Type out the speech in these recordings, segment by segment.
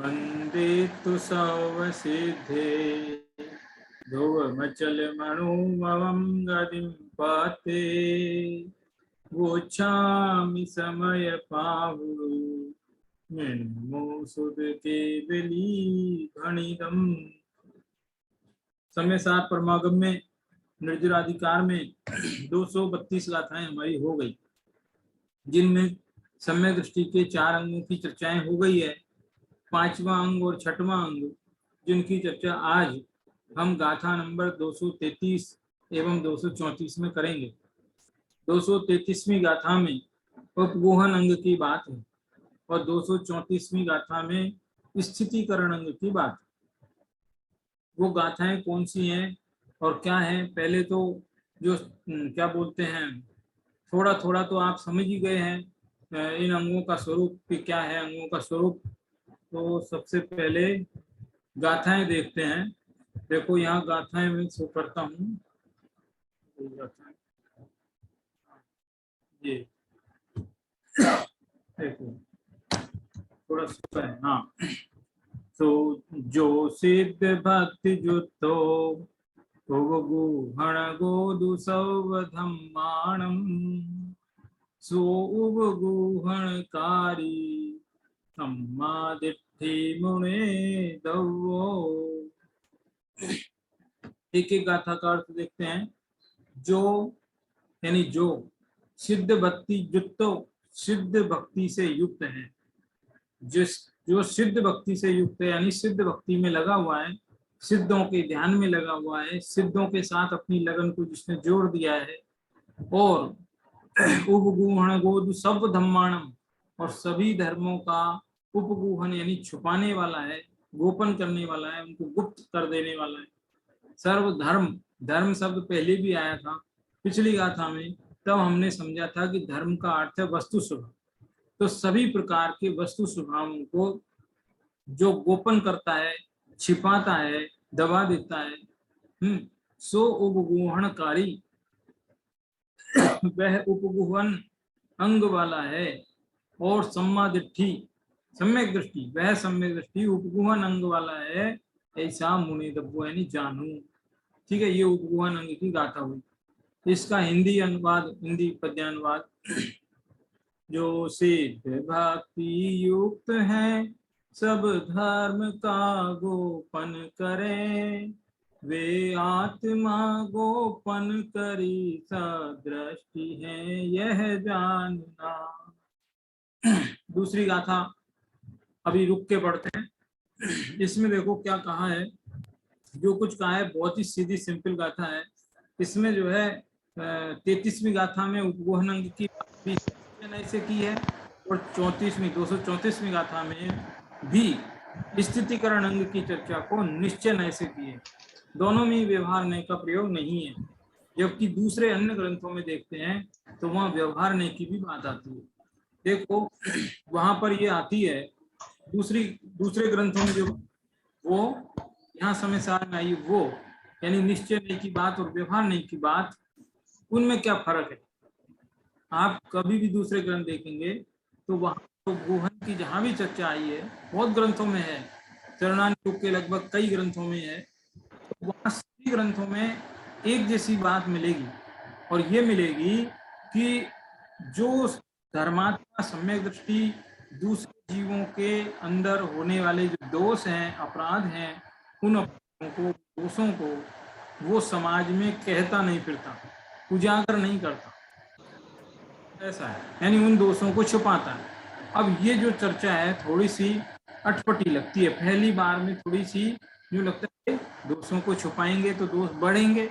वंदे तु सौवसिद्धे ध्रुवमचल मणुमवं गतिं पाते वोच्छामि समय पावु केवली घणिदम। समय सार परमागम में निर्जराधिकार में 232 गाथाएं हमारी हो गई, जिनमें सम्यक दृष्टि के 4 अंगों की चर्चाएं हो गई है। 5वां अंग और 6वां अंग, जिनकी चर्चा आज हम गाथा नंबर 233 एवं 234 में करेंगे। 233वीं गाथा में उपगोहन अंग की बात है और 234वीं गाथा में स्थितिकरण अंग की बात है। वो गाथाएं कौन सी हैं और क्या है, पहले तो जो क्या बोलते हैं, थोड़ा थोड़ा तो आप समझ ही गए हैं इन अंगों का स्वरूप कि क्या है, अंगों का स्वरूप। तो सबसे पहले गाथाएं देखते हैं। देखो यहाँ गाथाएं मैं शो करता हूँ, ये देखो थोड़ा सा है। हाँ, तो जो सिद्ध भक्ति जुतो गुहण गोदु सौवधम्माणं सो उपगुहणकारी सम्मादिट्ठि मुने दवो। एक एक गाथा का अर्थ देखते हैं। जो यानी जो सिद्ध भक्ति युक्तो, सिद्ध भक्ति से युक्त है, जो सिद्ध भक्ति से युक्त है यानी सिद्ध भक्ति में लगा हुआ है, सिद्धों के ध्यान में लगा हुआ है, सिद्धों के साथ अपनी लगन को जिसने जोड़ दिया है, और उपगूहण गोदु सब धम्माणम, और सभी धर्मों का उपगूहन यानी छुपाने वाला है, गोपन करने वाला है, उनको गुप्त कर देने वाला है। सर्व धर्म, धर्म शब्द पहले भी आया था पिछली गाथा में, तब हमने समझा था कि धर्म का अर्थ है वस्तु स्वभाव। तो सभी प्रकार के वस्तु स्वभावों को जो गोपन करता है, छिपाता है, दबा देता है, सो उपगूहणकारी, वह उपगूहन अंग वाला है। और सम्मादिट्ठि, सम्यक दृष्टि, वह सम्यक दृष्टि उपगूहन अंग वाला है, ऐसा मुनि दब्बो यानी जानू। ठीक है, ये उपगूहन अंग की गाथा हुई। इसका हिंदी अनुवाद, हिंदी पद्यानुवाद। जो सिद्ध भक्ति युक्त है सब धर्म का गोपन करें, वे आत्मा गोपन करी सदृष्टि है यह जानना। दूसरी गाथा अभी रुक के पढ़ते हैं। इसमें देखो क्या कहा है, जो कुछ कहा है बहुत ही सीधी सिंपल गाथा है। इसमें जो है 33वीं गाथा में उपगोहन अंग की बात भी ऐसे की है, और 234वीं गाथा में भी स्थितिकरण अंग की चर्चा को निश्चय नय से की है। दोनों में व्यवहार नय का प्रयोग नहीं है, जबकि दूसरे अन्य ग्रंथों में देखते हैं तो वहां व्यवहार नय की भी बात आती है। देखो वहां पर ये आती है, दूसरे ग्रंथों में जो वो यहाँ समय सार में आई वो, यानी निश्चय नय की बात और व्यवहार नय की बात, उनमें क्या फर्क है। आप कभी भी दूसरे ग्रंथ देखेंगे तो वहां तो गोहन की जहां भी चर्चा आई है, बहुत ग्रंथों में है, चरणानुग के लगभग कई ग्रंथों में है, तो वहां सभी ग्रंथों में एक जैसी बात मिलेगी, और ये मिलेगी कि जो धर्मात्मा सम्यक दृष्टि दूसरे जीवों के अंदर होने वाले जो दोष हैं, अपराध हैं, उन अपराधों को, दोषों को वो समाज में कहता नहीं फिरता, उजागर नहीं करता, ऐसा है, यानी उन दोषों को छुपाता है। अब ये जो चर्चा है थोड़ी सी अटपटी लगती है, पहली बार में थोड़ी सी यूं लगता है दोषों को छुपाएंगे तो दोष बढ़ेंगे,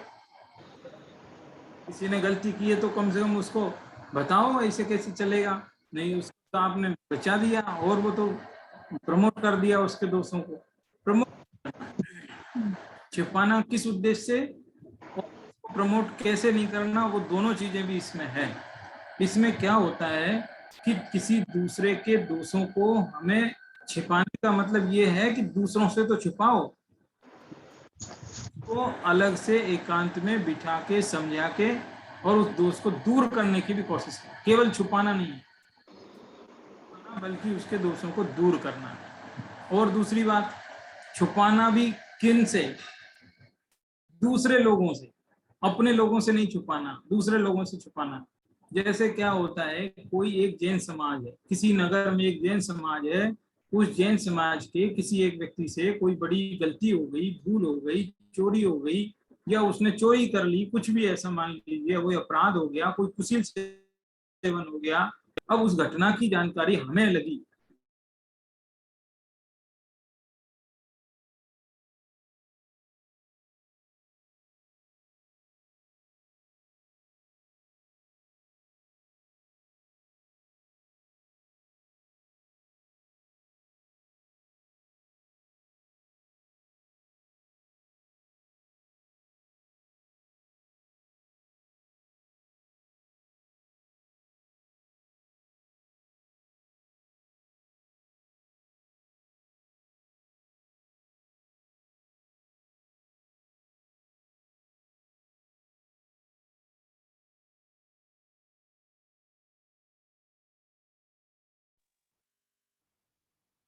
किसी ने गलती की है तो कम से कम उसको बताओ, ऐसे कैसे चलेगा, नहीं उसको तो आपने बचा दिया और वो तो प्रमोट कर दिया उसके दोषों को। प्रमोट छिपाना किस उद्देश्य से और प्रमोट कैसे नहीं करना, वो दोनों चीजें भी इसमें है। इसमें क्या होता है कि किसी दूसरे के दोषों को हमें छिपाने का मतलब ये है कि दूसरों से तो छुपाओ, तो अलग से एकांत में बिठा के समझा के और उस दोष को दूर करने की भी कोशिश करो। केवल छुपाना नहीं है, बल्कि उसके दोषों को दूर करना है। और दूसरी बात, छुपाना भी किन से? दूसरे लोगों से, अपने लोगों से नहीं छुपाना, दूसरे लोगों से छुपाना। जैसे क्या होता है, कोई एक जैन समाज है, किसी नगर में एक जैन समाज है, उस जैन समाज के किसी एक व्यक्ति से कोई बड़ी गलती हो गई, भूल हो गई, चोरी हो गई, या उसने चोरी कर ली, कुछ भी ऐसा मान लीजिए, वो अपराध हो गया, कोई कुशील सेवन हो गया। अब उस घटना की जानकारी हमें लगी,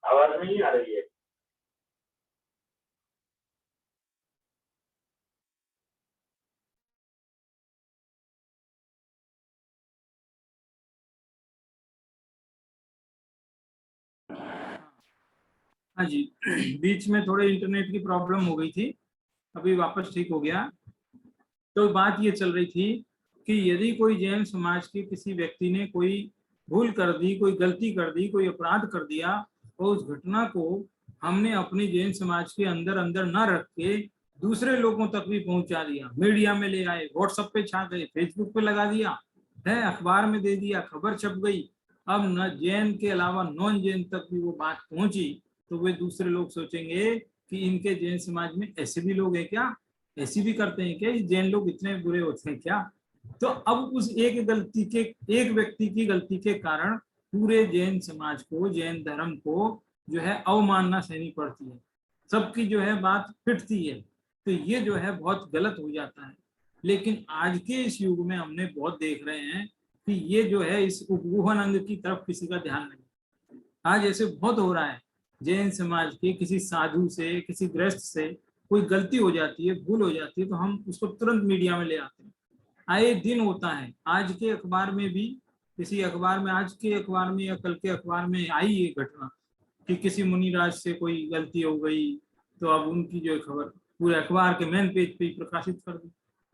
आवाज नहीं आ रही है। हाँ जी। बीच में थोड़े इंटरनेट की प्रॉब्लम हो गई थी, अभी वापस ठीक हो गया। तो बात ये चल रही थी कि यदि कोई जैन समाज के किसी व्यक्ति ने कोई भूल कर दी, कोई गलती कर दी, कोई अपराध कर दिया, और उस घटना को हमने अपनी जैन समाज के अंदर अंदर न रख के दूसरे लोगों तक भी पहुंचा दिया, मीडिया में ले आए, व्हाट्सएप पे छा गए, फेसबुक पे लगा दिया है, अखबार में दे दिया, खबर छप गई, अब न जैन के अलावा नॉन जैन तक भी वो बात पहुंची, तो वे दूसरे लोग सोचेंगे कि इनके जैन समाज में ऐसे भी लोग हैं क्या, ऐसी भी करते हैं क्या, ये जैन लोग इतने बुरे होते हैं क्या? तो अब उस एक गलती के, एक व्यक्ति की गलती के कारण पूरे जैन समाज को, जैन धर्म को जो है अवमानना सहनी पड़ती है, सबकी जो है बात पिटती है। तो ये जो है बहुत गलत हो जाता है। लेकिन आज के इस युग में हमने बहुत देख रहे हैं कि ये जो है इस उपगुहन अंग की तरफ किसी का ध्यान नहीं। आज ऐसे बहुत हो रहा है, जैन समाज के किसी साधु से, किसी गृहस्थ से कोई गलती हो जाती है, भूल हो जाती है, तो हम उसको तुरंत मीडिया में ले आते हैं। आए दिन होता है, आज के अखबार में भी, किसी अखबार में, आज के अखबार में या कल के अखबार में आई ये घटना कि किसी मुनिराज से कोई गलती हो गई, तो अब उनकी जो खबर पूरे अखबार के मेन पेज पे प्रकाशित कर दी।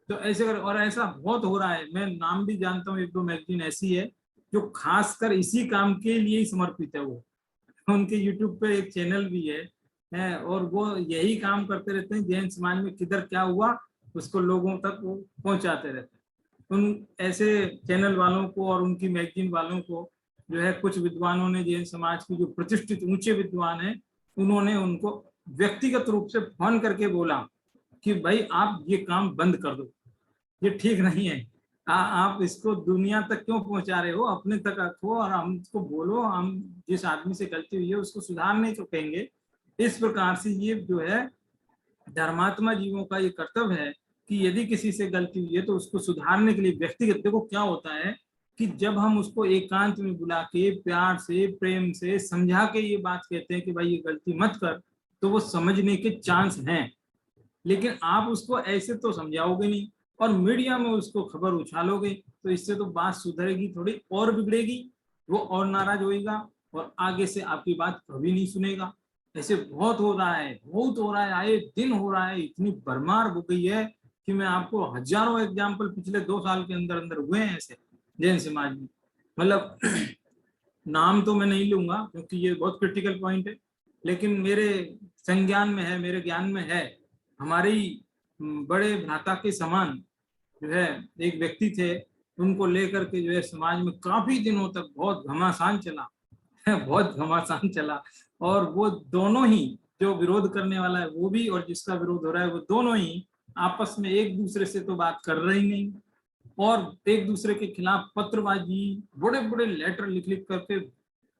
तो ऐसे कर, और ऐसा बहुत हो रहा है, मैं नाम भी जानता हूँ, एक दो मैगजीन ऐसी है जो खासकर इसी काम के लिए ही समर्पित है। वो उनके यूट्यूब पे एक चैनल भी है, और वो यही काम करते रहते हैं, जैन समाज में किधर क्या हुआ उसको लोगों तक वो पहुंचाते रहते हैं। उन ऐसे चैनल वालों को और उनकी मैगजीन वालों को जो है, कुछ विद्वानों ने, जैन समाज की जो प्रतिष्ठित ऊंचे विद्वान हैं, उन्होंने उनको व्यक्तिगत रूप से फोन करके बोला कि भाई आप ये काम बंद कर दो, ये ठीक नहीं है, आप इसको दुनिया तक क्यों पहुंचा रहे हो, अपने तक रखो और हमको बोलो, हम जिस आदमी से गलती हुई है उसको सुधारने को कहेंगे। इस प्रकार से ये जो है धर्मात्मा जीवों का ये कर्तव्य है कि यदि किसी से गलती हुई है तो उसको सुधारने के लिए व्यक्तिगत, देखो क्या होता है कि जब हम उसको एकांत में बुला के प्यार से, प्रेम से समझा के ये बात कहते हैं कि भाई ये गलती मत कर, तो वो समझने के चांस हैं। लेकिन आप उसको ऐसे तो समझाओगे नहीं, और मीडिया में उसको खबर उछालोगे, तो इससे तो बात सुधरेगी थोड़ी, और बिगड़ेगी, वो और नाराज होएगा, और आगे से आपकी बात कभी नहीं सुनेगा। ऐसे बहुत हो रहा है, बहुत हो रहा है, आए दिन हो रहा है, इतनी भरमार हो गई है कि मैं आपको हजारों एग्जाम्पल पिछले 2 साल के अंदर अंदर हुए हैं ऐसे जैन समाज में। मतलब नाम तो मैं नहीं लूंगा क्योंकि ये बहुत क्रिटिकल पॉइंट है, लेकिन मेरे संज्ञान में है, मेरे ज्ञान में है। हमारे बड़े भ्राता के समान जो है एक व्यक्ति थे, उनको लेकर के जो है समाज में काफी दिनों तक बहुत घमासान चला, बहुत घमासान चला। और वो दोनों ही, जो विरोध करने वाला है वो भी, और जिसका विरोध हो रहा है वो, दोनों ही आपस में एक दूसरे से तो बात कर रहे ही नहीं, और एक दूसरे के खिलाफ पत्रबाजी, बड़े बड़े लेटर लिख लिख करके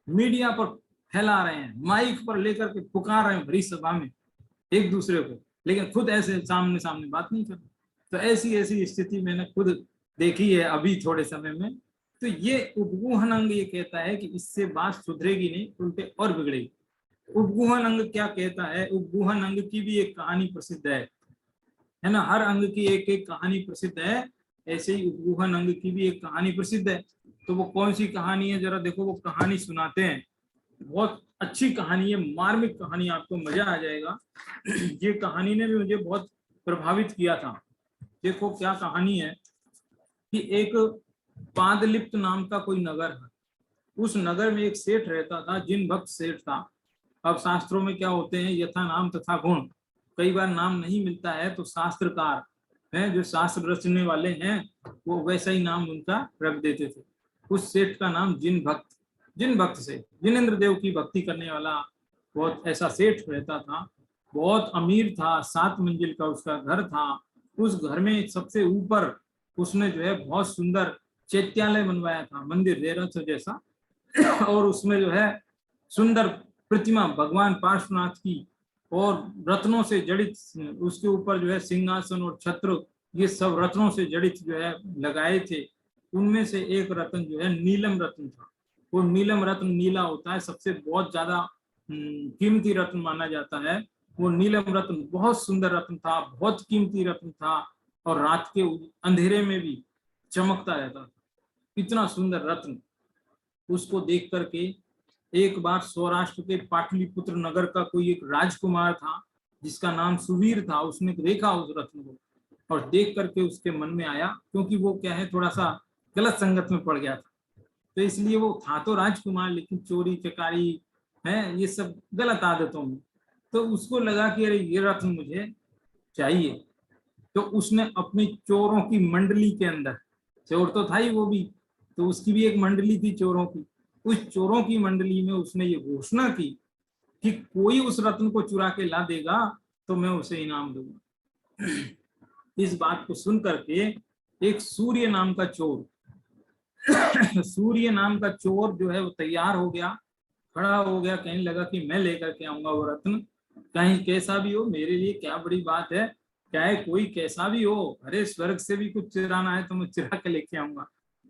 मीडिया पर फैला रहे हैं, माइक पर लेकर के पुकार रहे हैं भरी सभा में एक दूसरे को, लेकिन खुद ऐसे सामने सामने बात नहीं करते। तो ऐसी ऐसी स्थिति मैंने खुद देखी है अभी थोड़े समय में। तो ये उपगूहन अंग ये कहता है कि इससे बात सुधरेगी नहीं, उल्टे और बिगड़ेगी। उपगुहन अंग क्या कहता है? उपगुहन अंग की भी एक कहानी प्रसिद्ध है ना। हर अंग की एक एक कहानी प्रसिद्ध है, ऐसे ही उपगुहन अंग की भी एक कहानी प्रसिद्ध है। तो वो कौन सी कहानी है, जरा देखो, वो कहानी सुनाते हैं। बहुत अच्छी कहानी है, मार्मिक कहानी, आपको मजा आ जाएगा। ये कहानी ने भी मुझे बहुत प्रभावित किया था। देखो क्या कहानी है कि एक पादलिप्त नाम का कोई नगर है। उस नगर में एक सेठ रहता था, जिन भक्त सेठ था। अब शास्त्रों में क्या होते हैं, यथा नाम तथा गुण। कई बार नाम नहीं मिलता है तो शास्त्रकार हैं, जो शास्त्र रचने वाले हैं, वो वैसा ही नाम उनका रख देते थे। उस सेठ का नाम जिन भक्त से जिनेन्द्र देव की भक्ति करने वाला बहुत ऐसा सेठ रहता था। बहुत अमीर था, 7 मंजिल का उसका घर था। उस घर में सबसे ऊपर उसने जो है बहुत सुंदर चैत्यालय बनवाया था, मंदिर रेरथ जैसा। और उसमें जो है सुंदर प्रतिमा भगवान पार्श्वनाथ की, और रत्नों से जड़ित, उसके ऊपर जो है सिंहासन और छत्र, ये सब रत्नों से जड़ित जो है लगाए थे। उनमें से एक रत्न जो है नीलम रत्न था। वो नीलम रत्न नीला होता है, सबसे बहुत ज्यादा कीमती रत्न माना जाता है। वो नीलम रत्न बहुत सुंदर रत्न था, बहुत कीमती रत्न था, और रात के अंधेरे में भी चमकता रहता था। इतना सुंदर रत्न। उसको देख करके एक बार सौराष्ट्र के पाटलिपुत्र नगर का कोई एक राजकुमार था, जिसका नाम सुवीर था। उसने देखा उस रत्न को, और देख करके उसके मन में आया, क्योंकि वो क्या है, थोड़ा सा गलत संगत में पड़ गया था। तो इसलिए वो था तो राजकुमार, लेकिन चोरी चकारी है, ये सब गलत आदतों में। तो उसको लगा कि अरे ये रत्न मुझे चाहिए। तो उसने अपनी चोरों की मंडली के अंदर, चोर तो था ही वो भी, तो उसकी भी एक मंडली थी चोरों की। उस चोरों की मंडली में उसने ये घोषणा की कि कोई उस रत्न को चुरा के ला देगा तो मैं उसे इनाम दूंगा। इस बात को सुन करके एक सूर्य नाम का चोर सूर्य नाम का चोर जो है वो तैयार हो गया, खड़ा हो गया, कहने लगा कि मैं लेकर के आऊंगा वो रत्न, कहीं कैसा भी हो, मेरे लिए क्या बड़ी बात है, चाहे कोई कैसा भी हो, अरे स्वर्ग से भी कुछ चुराना है तो मैं चुरा के लेके आऊंगा।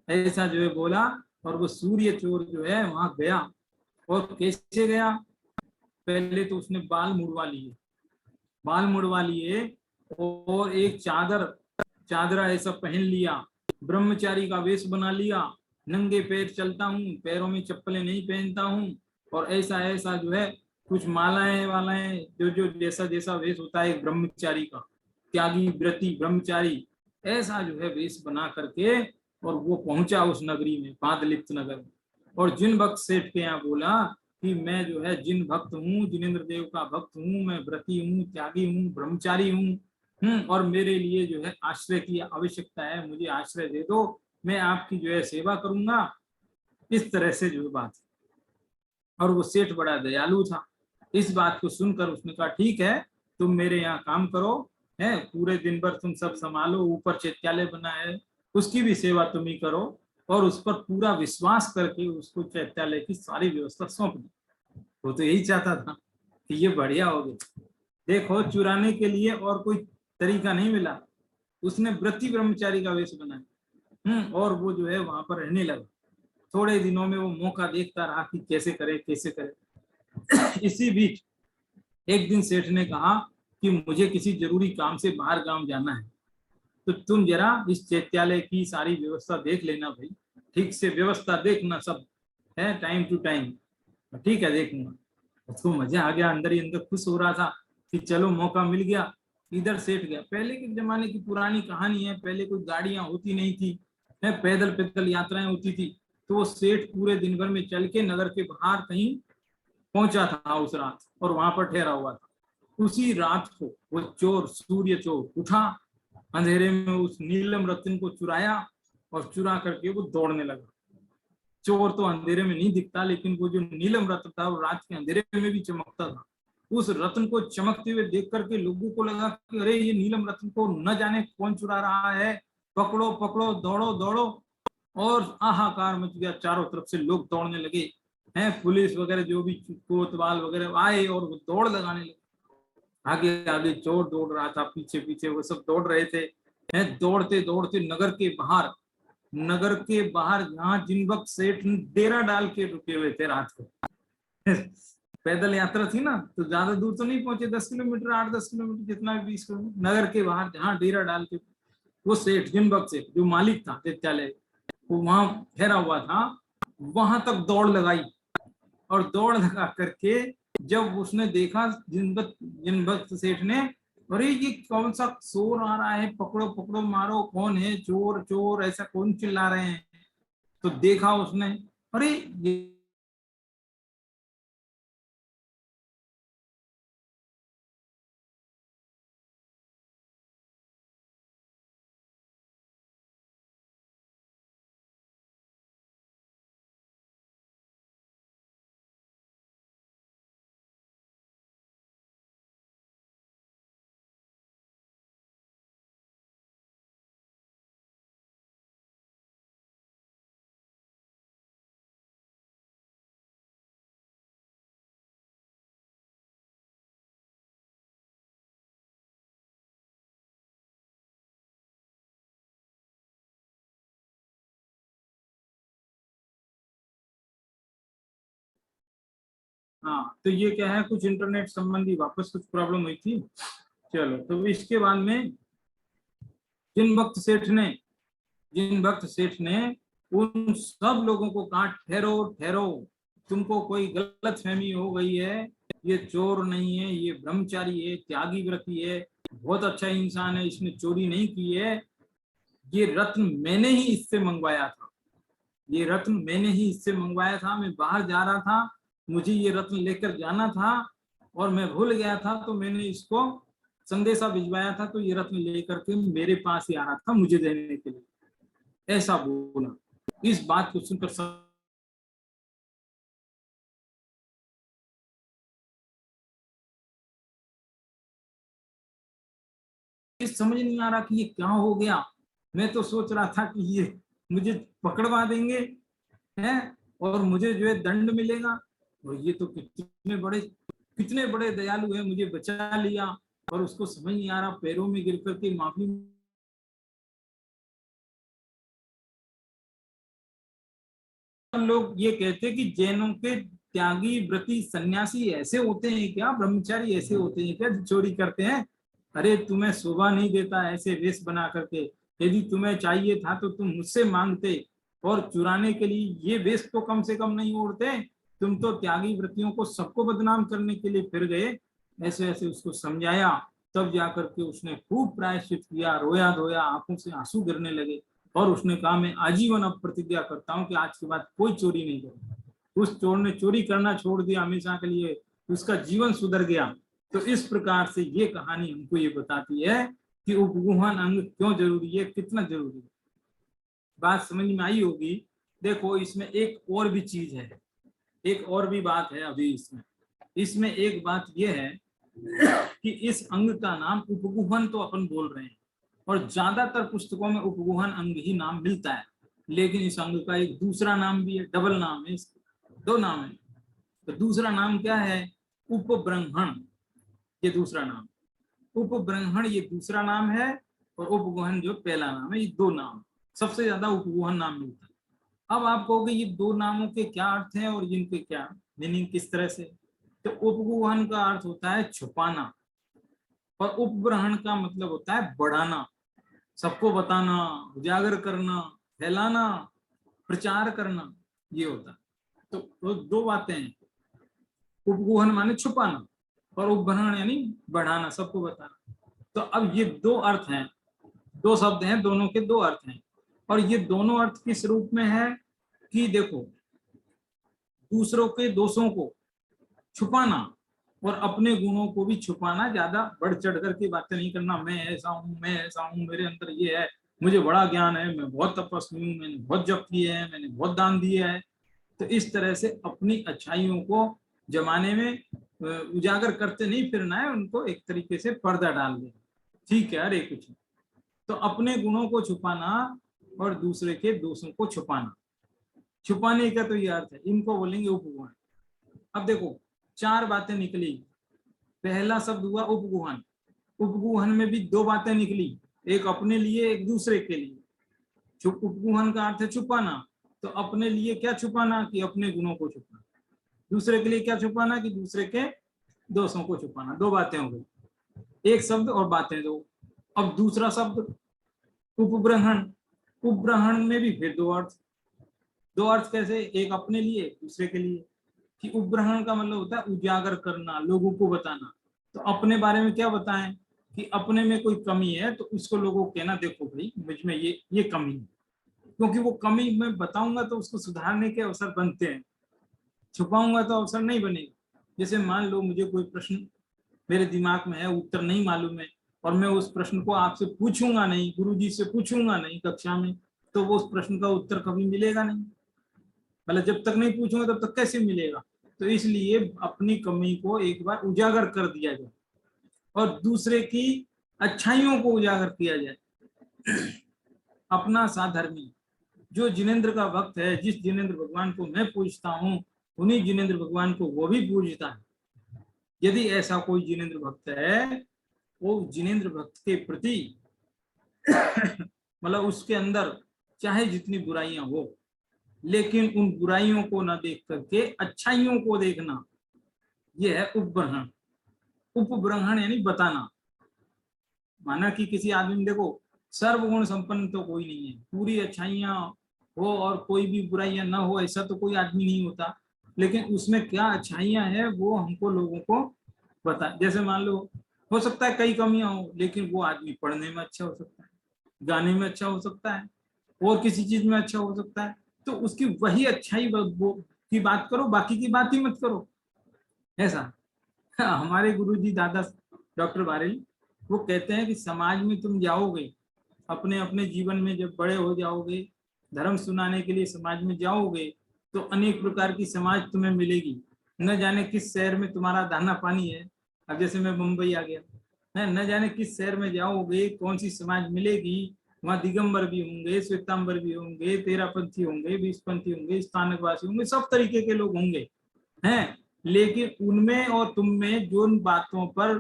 ऐसा जो है बोला, और वो सूर्य चोर जो है वहां गया। और कैसे गया, पहले तो उसने बाल मुड़वा लिए, और एक चादरा ऐसा पहन लिया, ब्रह्मचारी का वेश बना लिया, नंगे पैर चलता हूँ, पैरों में चप्पलें नहीं पहनता हूँ, और ऐसा ऐसा जो है कुछ मालाएं वालाएं, जो जो जैसा जैसा वेश होता है एक ब्रह्मचारी का, त्यागी व्रती ब्रह्मचारी, ऐसा जो है वेश बना करके, और वो पहुंचा उस नगरी में, पादलिप्त नगर में। और जिन भक्त सेठ के यहाँ बोला कि मैं जो है जिन भक्त हूँ, जिनेन्द्र देव का भक्त हूँ, मैं व्रती हूँ, त्यागी हूँ, ब्रह्मचारी हूँ, और मेरे लिए जो है आश्रय की आवश्यकता है, मुझे आश्रय दे दो, मैं आपकी जो है सेवा करूंगा। इस तरह से जो बात, और वो सेठ बड़ा दयालु था। इस बात को सुनकर उसने कहा ठीक है, तुम मेरे यहाँ काम करो, है, पूरे दिन भर तुम सब संभालो, ऊपर चैत्यालय बना है उसकी भी सेवा तुम ही करो। और उस पर पूरा विश्वास करके उसको चैत्यालय की सारी व्यवस्था सौंप दी। वो तो यही चाहता था कि ये बढ़िया हो गया। देखो, चुराने के लिए और कोई तरीका नहीं मिला, उसने व्रती ब्रह्मचारी का वेश बनाया, और वो जो है वहां पर रहने लगा। थोड़े दिनों में वो मौका देखता रहा कि कैसे करे कैसे करे। इसी बीच एक दिन सेठ ने कहा कि मुझे किसी जरूरी काम से बाहर गांव जाना है, तो तुम जरा इस चैत्यालय की सारी व्यवस्था देख लेना भाई, ठीक से व्यवस्था देखना सब है, टाइम टू टाइम। ठीक है, देखूंगा। उसको मजा आ गया, अंदर ही अंदर खुश हो रहा था कि चलो मौका मिल गया। इधर सेठ गया, पहले के जमाने की पुरानी कहानी है, पहले कोई गाड़ियां होती नहीं थी, पैदल पैदल यात्राएं होती थी। तो वो सेठ पूरे दिन भर में चल के नगर के बाहर कहीं पहुंचा था उस रात, और वहां पर ठहरा हुआ था। उसी रात को वो चोर, सूर्य चोर उठा, अंधेरे में उस नीलम रत्न को चुराया, और चुरा करके वो दौड़ने लगा। चोर तो अंधेरे में नहीं दिखता, लेकिन वो जो नीलम रत्न था वो रात के अंधेरे में भी चमकता था। उस रत्न को चमकते हुए देख करके लोगों को लगा कि अरे ये नीलम रत्न को न जाने कौन चुरा रहा है, पकड़ो पकड़ो, दौड़ो दौड़ो। और हाहाकार मच गया, चारों तरफ से लोग दौड़ने लगे हैं, पुलिस वगैरह जो भी कोतवाल वगैरह आए, और वो दौड़ लगाने लगे। आगे आगे चोर दौड़ रहा था, पीछे पीछे वो सब दौड़ रहे थे, हैं, दौड़ते दौड़ते नगर के बाहर जहाँ जिन वक्त सेठ डेरा डाल के रुके हुए थे रात को। पैदल यात्रा थी ना, तो ज्यादा दूर तो नहीं पहुंचे, 10 किलोमीटर, 8-10 किलोमीटर, जितना भी 20 किलोमीटर नगर के बाहर जहाँ डेरा डाल के वो सेठ जिनबक सेठ जो मालिक था विद्यालय, वो वहां ठहरा हुआ था, वहां तक दौड़ लगाई। और दौड़ लगा करके जब उसने देखा जिनबक सेठ ने, अरे ये कौन सा शोर आ रहा है, पकड़ो पकड़ो मारो, कौन है, चोर चोर, ऐसा कौन चिल्ला रहे हैं। तो देखा उसने, अरे ये हाँ, तो ये क्या है, कुछ इंटरनेट संबंधी वापस कुछ प्रॉब्लम हुई थी। चलो, तो इसके बाद में जिन भक्त सेठ ने उन सब लोगों को कहा, ठहरो ठहरो, तुमको कोई गलत फहमी हो गई है, ये चोर नहीं है, ये ब्रह्मचारी है, त्यागी व्रती है, बहुत अच्छा इंसान है, इसने चोरी नहीं की है, ये रत्न मैंने ही इससे मंगवाया था, ये रत्न मैंने ही इससे मंगवाया था, मैं बाहर जा रहा था, मुझे ये रत्न लेकर जाना था और मैं भूल गया था, तो मैंने इसको संदेशा भिजवाया था, तो ये रत्न लेकर के मेरे पास ही आ रहा था मुझे देने के लिए, ऐसा बोला। इस बात को सुनकर समझ नहीं आ रहा कि ये क्या हो गया। मैं तो सोच रहा था कि ये मुझे पकड़वा देंगे हैं और मुझे जो है दंड मिलेगा, और ये तो कितने बड़े दयालु है, मुझे बचा लिया। और उसको समझ नहीं आ रहा, पैरों में गिर करके माफी। लोग ये कहते कि जैनों के त्यागी व्रती सन्यासी ऐसे होते हैं क्या, ब्रह्मचारी ऐसे होते हैं क्या जो चोरी करते हैं? अरे तुम्हें शोभा नहीं देता ऐसे वेश बना करके, यदि तुम्हें चाहिए था तो तुम मुझसे मांगते, और चुराने के लिए ये वेश तो कम से कम नहीं ओढ़ते, तुम तो त्यागी व्रतियों को सबको बदनाम करने के लिए फिर गए। ऐसे ऐसे उसको समझाया, तब जाकर के उसने खूब प्रायश्चित किया, रोया धोया, आंखों से आंसू गिरने लगे, और उसने कहा मैं आजीवन अब प्रतिज्ञा करता हूं कि आज के बाद कोई चोरी नहीं करूंगा। उस चोर ने चोरी करना छोड़ दिया हमेशा के लिए, उसका जीवन सुधर गया। तो इस प्रकार से ये कहानी हमको ये बताती है कि उपगुहन अंग क्यों जरूरी है, कितना जरूरी है। बात समझ में आई होगी। देखो, इसमें एक और भी चीज है, एक और भी बात है अभी इसमें। इसमें एक बात यह है कि इस अंग का नाम उपगुहन तो अपन बोल रहे हैं, और ज्यादातर पुस्तकों में उपगुहन अंग ही नाम मिलता है, लेकिन इस अंग का एक दूसरा नाम भी है, डबल नाम है, दो नाम है। तो दूसरा नाम क्या है? उपब्रह्मण, ये दूसरा नाम। उपब्रह्मण ये दूसरा नाम है, और उपगुहन जो पहला नाम है। ये दो नाम, सबसे ज्यादा उपगुहन नाम मिलता है। अब आप कहोगे ये दो नामों के क्या अर्थ हैं और इनके क्या मीनिंग, किस तरह से? तो उपगुहन का अर्थ होता है छुपाना, और उपग्रहण का मतलब होता है बढ़ाना, सबको बताना, उजागर करना, फैलाना, प्रचार करना, ये होता है। तो दो बातें हैं, उपगुहन माने छुपाना, और उपग्रहण यानी बढ़ाना, सबको बताना। तो अब ये दो अर्थ हैं, दो शब्द हैं, दोनों के दो अर्थ हैं। और ये दोनों अर्थ किस रूप में है कि देखो, दूसरों के दोषों को छुपाना और अपने गुणों को भी छुपाना, ज्यादा बढ़ चढ़ करके बातें नहीं करना, मैं ऐसा हूँ, मैं ऐसा हूँ, मेरे अंदर ये है, मुझे बड़ा ज्ञान है, मैं बहुत तपस्वी हूँ, मैंने बहुत जप किए हैं, मैंने बहुत दान दिए है। तो इस तरह से अपनी अच्छाइयों को जमाने में उजागर करते नहीं फिरना है, उनको एक तरीके से पर्दा डाल देना, ठीक है, अरे कुछ। तो अपने गुणों को छुपाना और दूसरे के दोषों को छुपाना, छुपाने का तो ये अर्थ है, इनको बोलेंगे उपगुहन। अब देखो, चार बातें निकली। पहला शब्द हुआ उपगुहन, उपगुहन में भी दो बातें निकली, एक अपने लिए, एक दूसरे के लिए। उपगुहन का अर्थ है छुपाना, तो अपने लिए क्या छुपाना, कि अपने गुणों को छुपाना। दूसरे के लिए क्या छुपाना, कि दूसरे के दोषों को छुपाना। दो बातें हो गई, एक शब्द और बातें दो। अब दूसरा शब्द उपब्रहण, उपब्रहण में भी फिर दो अर्थ। दो अर्थ कैसे, एक अपने लिए दूसरे के लिए। कि उपग्रहण का मतलब होता है उजागर करना, लोगों को बताना। तो अपने बारे में क्या बताएं, कि अपने में कोई कमी है तो उसको लोगों को कहना, देखो भाई मुझ में ये कमी है, क्योंकि वो कमी मैं बताऊंगा तो उसको सुधारने के अवसर बनते हैं, छुपाऊंगा तो अवसर नहीं बनेगा। जैसे मान लो मुझे कोई प्रश्न मेरे दिमाग में है, उत्तर नहीं मालूम है, और मैं उस प्रश्न को आपसे पूछूंगा नहीं, गुरुजी से पूछूंगा नहीं कक्षा में, तो वो उस प्रश्न का उत्तर कभी मिलेगा नहीं। मतलब जब तक नहीं पूछूंगा तब तक कैसे मिलेगा। तो इसलिए अपनी कमी को एक बार उजागर कर दिया जाए और दूसरे की अच्छाइयों को उजागर किया जाए। अपना साधर्मी, जो जिनेंद्र का भक्त है, जिस जिनेंद्र भगवान को मैं पूजता हूँ, उन्हीं जिनेंद्र भगवान को वो भी पूजता है। यदि ऐसा कोई जिनेंद्र भक्त है, वो जिनेंद्र भक्त के प्रति मतलब उसके अंदर चाहे जितनी बुराइयां हो, लेकिन उन बुराइयों को ना देख करके अच्छाइयों को देखना, यह है उपब्रहण। उपब्रहण यानी बताना। माना कि किसी आदमी में देखो सर्वगुण संपन्न तो कोई नहीं है, पूरी अच्छाइयां हो और कोई भी बुराइयां ना हो, ऐसा तो कोई आदमी नहीं होता, लेकिन उसमें क्या अच्छाइयां हैं वो हमको लोगों को बता। जैसे मान लो हो सकता है कई कमियां हो, लेकिन वो आदमी पढ़ने में अच्छा हो सकता है, गाने में अच्छा हो सकता है, और किसी चीज में अच्छा हो सकता है। तो उसकी वही अच्छाई की बात करो, बाकी की बात ही मत करो, ऐसा। हमारे गुरुजी दादा डॉक्टर बारेली वो कहते हैं कि समाज में तुम जाओगे, अपने अपने जीवन में जब बड़े हो जाओगे, धर्म सुनाने के लिए समाज में जाओगे, तो अनेक प्रकार की समाज तुम्हें मिलेगी। न जाने किस शहर में तुम्हारा दाना पानी है। अब जैसे मैं मुंबई आ गया है, न जाने किस शहर में जाओगे कौन सी समाज मिलेगी। वहाँ दिगंबर भी होंगे, श्वेतांबर भी होंगे, तेरापंथी होंगे, बीसपंथी होंगे, स्थानकवासी होंगे, सब तरीके के लोग होंगे हैं। लेकिन उनमें और तुम में जो बातों पर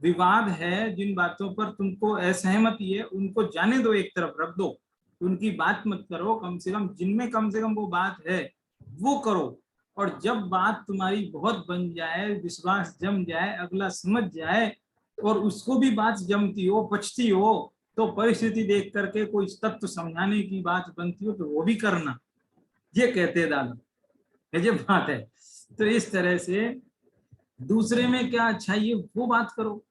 विवाद है, जिन बातों पर तुमको असहमति है, उनको जाने दो, एक तरफ रख दो, उनकी बात मत करो। कम से कम वो बात है वो करो। और जब बात तुम्हारी बहुत बन जाए, विश्वास जम जाए, अगला समझ जाए, और उसको भी बात जमती हो, पचती हो, तो परिस्थिति देख करके कोई तत्व समझाने की बात बनती हो तो वो भी करना। ये कहते दादा, ये बात है। तो इस तरह से दूसरे में क्या अच्छाई है वो बात करो।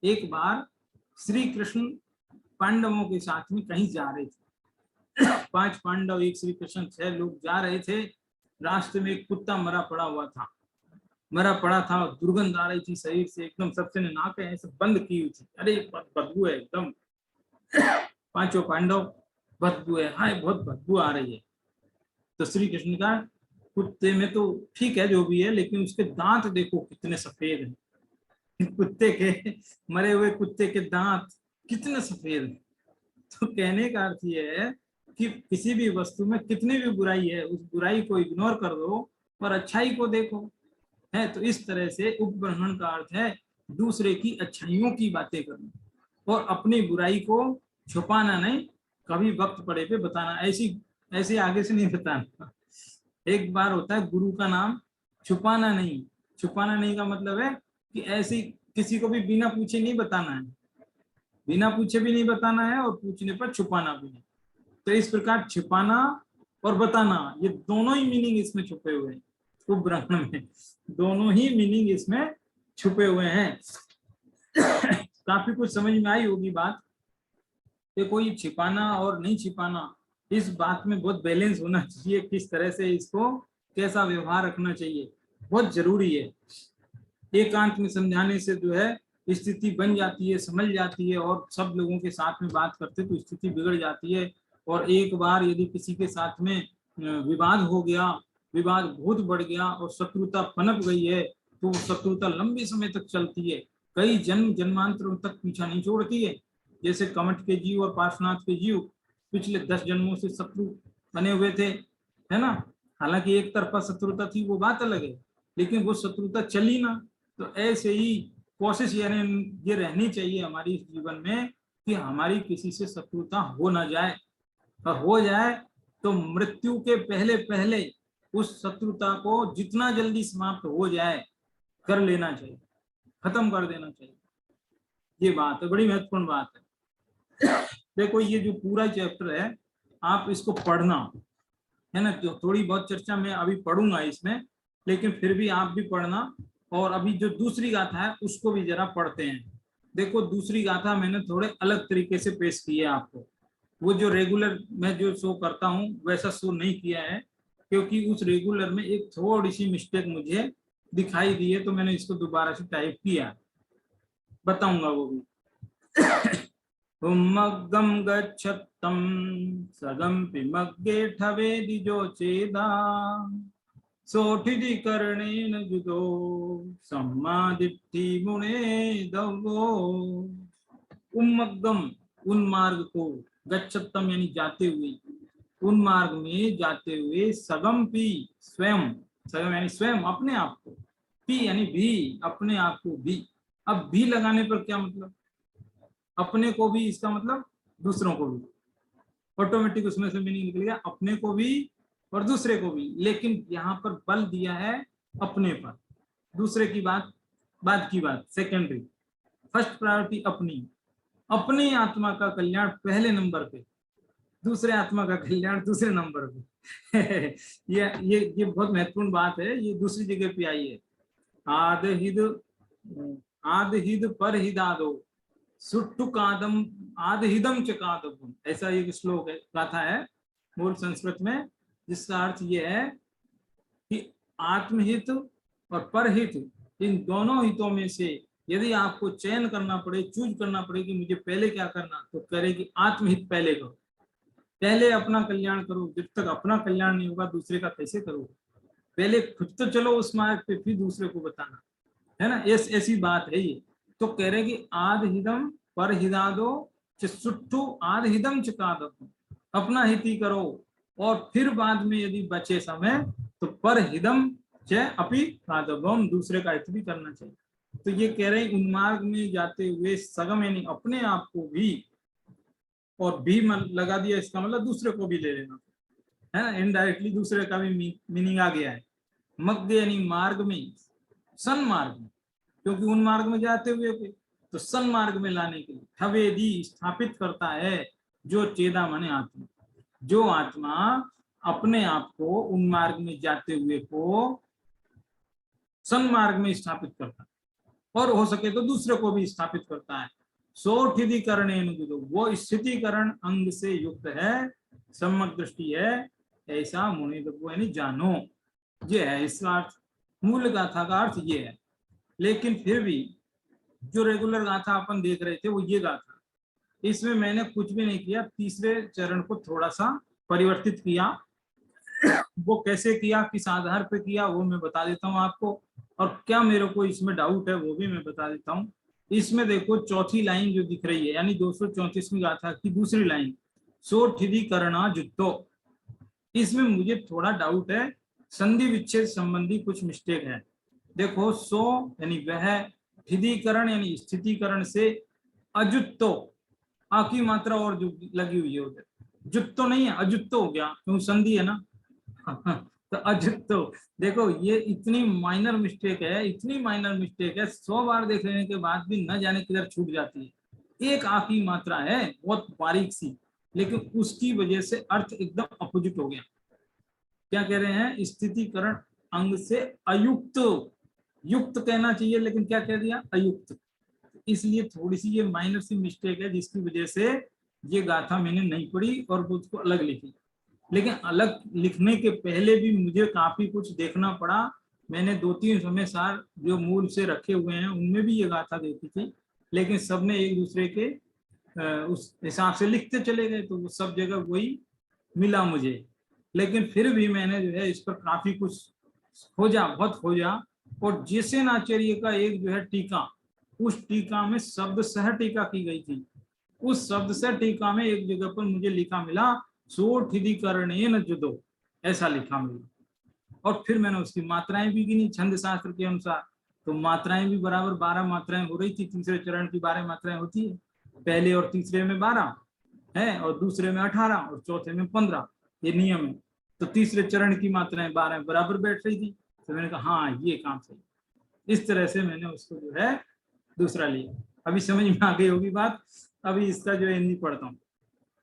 एक बार श्री कृष्ण पांडवों के साथ में कहीं जा रहे थे, 5 पांडव, एक श्री कृष्ण, 6 लोग जा रहे थे। रास्ते में एक कुत्ता मरा पड़ा हुआ था, मरा पड़ा था, दुर्गंध आ रही थी शरीर से एकदम, सबसे ने नाकें ऐसे बंद की हुई थी, अरे बदबू है एकदम। 5 पांडव, बदबू है, हाय बहुत बदबू आ रही है। तो श्री कृष्ण का कुत्ते में तो ठीक है जो भी है, लेकिन उसके दांत देखो कितने सफेद हैं। कुत्ते के, मरे हुए कुत्ते के दांत कितने सफेद हैं। तो कहने का अर्थ ये है कि किसी भी वस्तु में कितनी भी बुराई है, उस बुराई को इग्नोर कर दो और अच्छाई को देखो, है। तो इस तरह से उपब्रह्मण का अर्थ है दूसरे की अच्छाइयों की बातें करना और अपनी बुराई को छुपाना नहीं, कभी वक्त पड़े पे बताना। ऐसी ऐसे आगे से नहीं बताना। एक बार होता है गुरु का नाम छुपाना नहीं। छुपाना नहीं का मतलब है कि ऐसी किसी को भी बिना पूछे नहीं बताना है, बिना पूछे भी नहीं बताना है, और पूछने पर छुपाना भी नहीं। तो इस प्रकार छिपाना और बताना, ये दोनों ही मीनिंग इसमें छुपे हुए हैं। उपब्रह्मण में दोनों ही मीनिंग इसमें छुपे हुए हैं। काफी कुछ समझ में आई होगी बात। कि कोई छिपाना और नहीं छिपाना, इस बात में बहुत बैलेंस होना चाहिए, किस तरह से इसको कैसा व्यवहार रखना चाहिए, बहुत जरूरी है। एकांत में समझाने से जो है स्थिति बन जाती है, समझ जाती है, और सब लोगों के साथ में बात करते तो स्थिति बिगड़ जाती है। और एक बार यदि किसी के साथ में विवाद हो गया, विवाद बहुत बढ़ गया और शत्रुता पनप गई है, तो वो शत्रुता लंबे समय तक चलती है, कई जन्म जन्मांतरों तक पीछा नहीं छोड़ती है। जैसे कमठ के जीव और पार्श्वनाथ के जीव पिछले 10 जन्मों से शत्रु बने हुए थे, है ना। हालांकि एक तरफा शत्रुता थी वो बात अलग है, लेकिन वो शत्रुता चली ना। तो ऐसे ही कोशिश ये रहनी चाहिए हमारी इस जीवन में कि हमारी किसी से शत्रुता हो ना जाए, और हो जाए तो मृत्यु के पहले पहले उस शत्रुता को जितना जल्दी समाप्त हो जाए कर लेना चाहिए, खत्म कर देना चाहिए। ये बात है, बड़ी महत्वपूर्ण बात है। देखो ये जो पूरा चैप्टर है आप इसको पढ़ना है ना, तो थोड़ी बहुत चर्चा मैं अभी पढ़ूंगा इसमें, लेकिन फिर भी आप भी पढ़ना। और अभी जो दूसरी गाथा है उसको भी जरा पढ़ते हैं। देखो दूसरी गाथा मैंने थोड़े अलग तरीके से पेश की है आपको, वो जो रेगुलर मैं जो शो करता हूँ वैसा शो नहीं किया है, क्योंकि उस रेगुलर में एक थोड़ी सी मिस्टेक मुझे दिखाई दी है, तो मैंने इसको दोबारा से टाइप किया, बताऊंगा वो भी। मग्गम गच्छत्तं सगम्पि मग्गे ठवेदिजो चेदा सोठिदि करणेन जुदो सम्मादिट्ठि मुने दवो। उन्मग्गम उन मार्ग को, गच्छत्तम यानी जाते हुए, उन मार्ग में जाते हुए, सगम पी स्वयं, सगम यानी स्वयं अपने आप को, पी यानी भी अपने आप को भी। अब भी लगाने पर क्या मतलब, अपने को भी इसका मतलब दूसरों को भी, ऑटोमेटिक उसमें से मीनिंग निकल गया, अपने को भी और दूसरे को भी। लेकिन यहाँ पर बल दिया है अपने पर, दूसरे की बात बाद की बात, सेकेंडरी। फर्स्ट प्रायोरिटी अपनी, अपनी आत्मा का कल्याण पहले नंबर पे, दूसरे आत्मा का कल्याण दूसरे नंबर पे। ये बहुत महत्वपूर्ण बात है, ये दूसरी जगह पे आई है। आदहिद पर हिदादो सुट्टु कादम आदहिदम च कादम, ऐसा एक श्लोक है, गाथा है मूल संस्कृत में, जिसका अर्थ ये है कि आत्महित और परहित, इन दोनों हितों में से यदि आपको चयन करना पड़े, चूज करना पड़े कि मुझे पहले क्या करना, तो करे कि आत्महित पहले करो, पहले अपना कल्याण करो। जब तक अपना कल्याण नहीं होगा दूसरे का कैसे करोगे, पहले खुद तो चलो उस मार्ग पे, फिर दूसरे को बताना, है ना, ऐसी बात है ये। तो कह रहे कि आदहिदम पर हिदादो सुट्ठु आदहिदम चकादो, अपना हित ही करो, और फिर बाद में यदि बचे समय तो पर हिदम च अपि कादवम, दूसरे का हित भी करना चाहिए। तो ये कह रहे हैं उन्मार्ग में जाते हुए सगम यानी अपने आप को भी, और भी लगा दिया, इसका मतलब दूसरे को भी ले लेना है ना, इनडायरेक्टली दूसरे का भी मीनिंग आ गया है। मग्ग यानी मार्ग में, सन्मार्ग में, क्योंकि उन मार्ग में जाते हुए तो सन्मार्ग में लाने के लिए ठवेदी स्थापित करता है, जो चेदा माने आत्मा, जो आत्मा अपने आप को उन मार्ग में जाते हुए को सन्मार्ग में स्थापित करता है, और हो सके तो दूसरे को भी स्थापित करता है। सोठिधिकरण, वो स्थितिकरण अंग से युक्त है, सम्यक दृष्टि है, ऐसा मुनि यानी जानो, ये है इसका अर्थ। मूल गाथा का अर्थ ये है, लेकिन फिर भी जो रेगुलर गाथा अपन देख रहे थे वो ये गाथा, इसमें मैंने कुछ भी नहीं किया, तीसरे चरण को थोड़ा सा परिवर्तित किया। वो कैसे किया, किस आधार पे किया, वो मैं बता देता हूँ आपको, और क्या मेरे को इसमें डाउट है वो भी मैं बता देता हूँ। इसमें देखो चौथी लाइन जो दिख रही है, यानी 234वीं गाथा की दूसरी लाइन, सोठिधिकरणा जुत्तो, इसमें मुझे थोड़ा डाउट है, संधि विच्छेद संबंधी कुछ मिस्टेक है। देखो सो यानी वह, स्थितिकरण यानी स्थितिकरण से, अजुत्तो, आ की मात्रा और जो लगी हुई है उधर, जुत्तो नहीं है, अजुत्तो हो गया, क्योंकि संधि है ना। तो अजुत्तो, देखो ये इतनी माइनर मिस्टेक है, इतनी माइनर मिस्टेक है, 100 बार देख लेने के बाद भी न जाने किधर छूट जाती है। एक आ की मात्रा है बहुत बारीक सी, लेकिन उसकी वजह से अर्थ एकदम अपोजिट हो गया। क्या कह रहे हैं, स्थितिकरण अंग से अयुक्त, युक्त कहना चाहिए लेकिन क्या कह दिया, अयुक्त। इसलिए थोड़ी सी ये माइनर सी मिस्टेक है, जिसकी वजह से ये गाथा मैंने नहीं पढ़ी और उसको अलग लिखी। लेकिन अलग लिखने के पहले भी मुझे काफी कुछ देखना पड़ा। मैंने 2-3 समय सार जो मूल से रखे हुए हैं उनमें भी ये गाथा देखी थी, लेकिन सबने एक दूसरे के उस हिसाब से लिखते चले गए, तो वो सब जगह वही मिला मुझे। लेकिन फिर भी मैंने जो है इस पर काफी कुछ खोजा, बहुत खोजा, और जेसेनाचार्य का एक जो है टीका, उस टीका में शब्द सह टीका की गई थी। उस शब्द सह टीका में एक जगह पर मुझे लिखा मिला, सोठिधिकरणेन जुदो, ऐसा लिखा मिला। और फिर मैंने उसकी मात्राएं भी गिनी छंद शास्त्र के अनुसार, तो मात्राएं भी बराबर 12 मात्राएं हो रही थी। तीसरे चरण की 12 मात्राएं होती है, पहले और तीसरे में 12 है, और दूसरे में 18 और चौथे में 15, ये नियम है। तो तीसरे चरण की मात्राएं 12 बराबर बैठ रही थी, तो मैंने कहा हाँ ये काम सही। इस तरह से मैंने उसको जो है दूसरा लिया। अभी समझ में आ गई होगी बात। अभी इसका जो है हिंदी पढ़ता हूँ।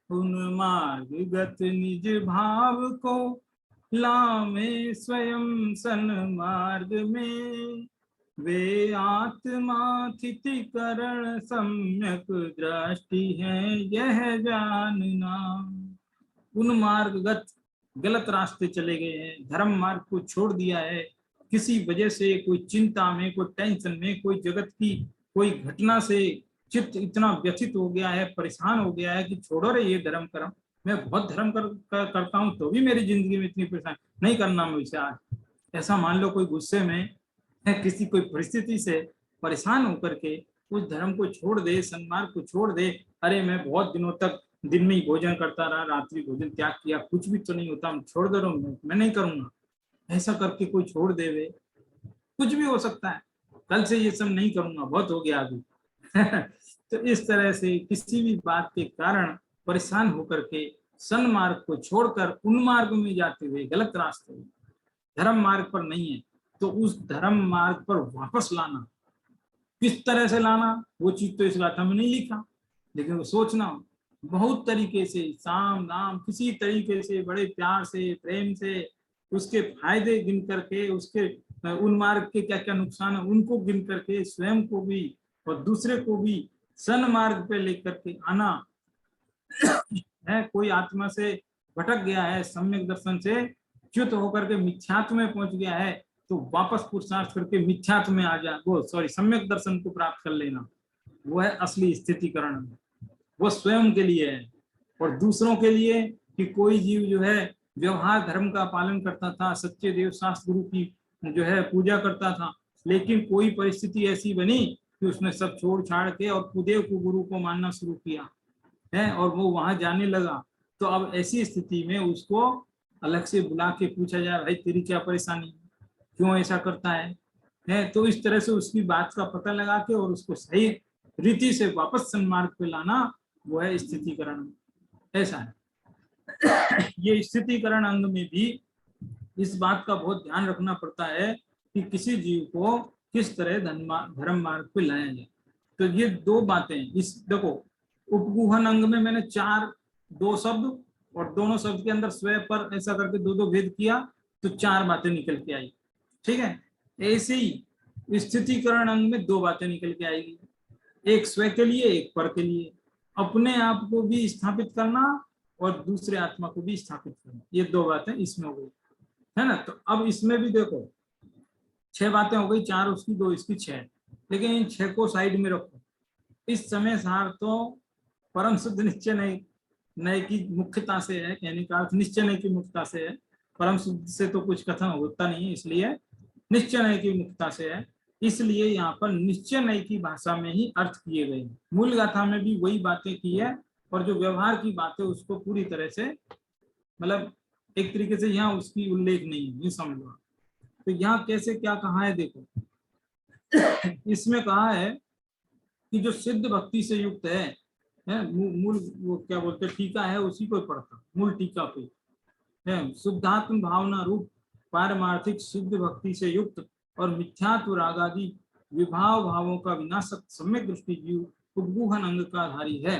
उन्मार्गगत निज भाव को लामे स्वयं सन्मार्ग में, वे आत्मा स्थिति करण सम्यक दृष्टि है यह जानना। उन्मार्गगत, गलत रास्ते चले गए हैं, धर्म मार्ग को छोड़ दिया है, किसी वजह से कोई चिंता में, कोई टेंशन में, कोई जगत की कोई घटना से चित्त इतना व्यथित हो गया है, परेशान हो गया है कि छोड़ो रे ये धर्म कर्म, मैं बहुत धर्म करता हूँ तो भी मेरी जिंदगी में इतनी परेशान नहीं करना मुझसे आज। ऐसा मान लो कोई गुस्से में किसी कोई परिस्थिति से परेशान होकर के उस धर्म को छोड़ दे, सन्मार्ग को छोड़ दे। अरे मैं बहुत दिनों तक दिन में ही भोजन करता रहा, रात्रि भोजन त्याग किया, कुछ भी तो नहीं होता, छोड़ दे रहा हूँ, मैं नहीं करूंगा, ऐसा करके कोई छोड़ देवे, कुछ भी हो सकता है, कल से ये सब नहीं करूंगा, बहुत हो गया अभी। तो इस तरह से किसी भी बात के कारण परेशान होकर के सन्मार्ग को छोड़कर उन्मार्ग में जाते हुए, गलत रास्ते में, धर्म मार्ग पर नहीं है, तो उस धर्म मार्ग पर वापस लाना, किस तरह से लाना वो चीज तो इस गाथा में नहीं लिखा, लेकिन वो सोचना बहुत तरीके से, साम दाम, किसी तरीके से, बड़े प्यार से, प्रेम से, उसके फायदे गिन करके, उसके उन्मार्ग के क्या क्या नुकसान है उनको गिन करके, स्वयं को भी और दूसरे को भी सन्मार्ग पे लेकर के आना है। कोई आत्मा से भटक गया है, सम्यक दर्शन से च्युत होकर के मिथ्यात्व में पहुंच गया है, तो वापस पुरुषार्थ करके मिथ्यात्व में आ जाए, वो सम्यक दर्शन को प्राप्त कर लेना, वो है असली स्थितिकरण। वो स्वयं के लिए है और दूसरों के लिए कि कोई जीव जो है व्यवहार धर्म का पालन करता था, सच्चे देव शास्त्र गुरु की जो है पूजा करता था, लेकिन कोई परिस्थिति ऐसी बनी कि उसने सब छोड़ छाड़ के और कुदेव को गुरु को मानना शुरू किया है और वो वहां जाने लगा। तो अब ऐसी स्थिति में उसको अलग से बुला के पूछा जाए, भाई तेरी क्या परेशानी, क्यों ऐसा करता है? तो इस तरह से उसकी बात का पता लगा के और उसको सही रीति से वापस सन्मार्ग पे लाना, वो है स्थितिकरण। ऐसा है। ये स्थितिकरण अंग में भी इस बात का बहुत ध्यान रखना पड़ता है कि किसी जीव को किस तरह धर्म मार्ग पे लाया जाए। तो ये दो बातें, इस देखो उपगुहन अंग में मैंने दो शब्द और दोनों शब्द के अंदर स्व पर ऐसा करके दो भेद किया, तो 4 बातें निकल के आई। ठीक है, ऐसे ही स्थितिकरण अंग में 2 बातें निकल के आएगी, एक स्व के लिए, एक पर के लिए, अपने आप को भी स्थापित करना और दूसरे आत्मा को भी स्थापित करना, ये 2 बातें इसमें हो गई है ना। तो अब इसमें भी देखो 6 बातें हो गई, 4 उसकी, 2 इसकी, 6। लेकिन इन 6 को साइड में रखो। इस समय सार तो परम शुद्ध निश्चय नय की मुख्यता से है, कहने का अर्थ निश्चय नय की मुख्यता से है, परम शुद्ध से तो कुछ कथन होता नहीं है, इसलिए निश्चय नय की मुख्यता से है। इसलिए यहाँ पर निश्चय नय की भाषा में ही अर्थ किए गए हैं। मूल गाथा में भी वही बातें की है और जो व्यवहार की बातें उसको पूरी तरह से, मतलब एक तरीके से यहाँ उसकी उल्लेख नहीं है, ये समझ लो। तो यहाँ कैसे क्या कहा है देखो, इसमें कहा है कि जो सिद्ध भक्ति से युक्त है, मूल वो क्या बोलते टीका है उसी को पढ़ता, मूल टीका पे है, शुद्धात्म भावना रूप पारमार्थिक सिद्ध भक्ति से युक्त और मिथ्यात्व रागादि विभाव भावों का विनाशक सम्यक दृष्टि जीव उपगुहन अंग का धारी है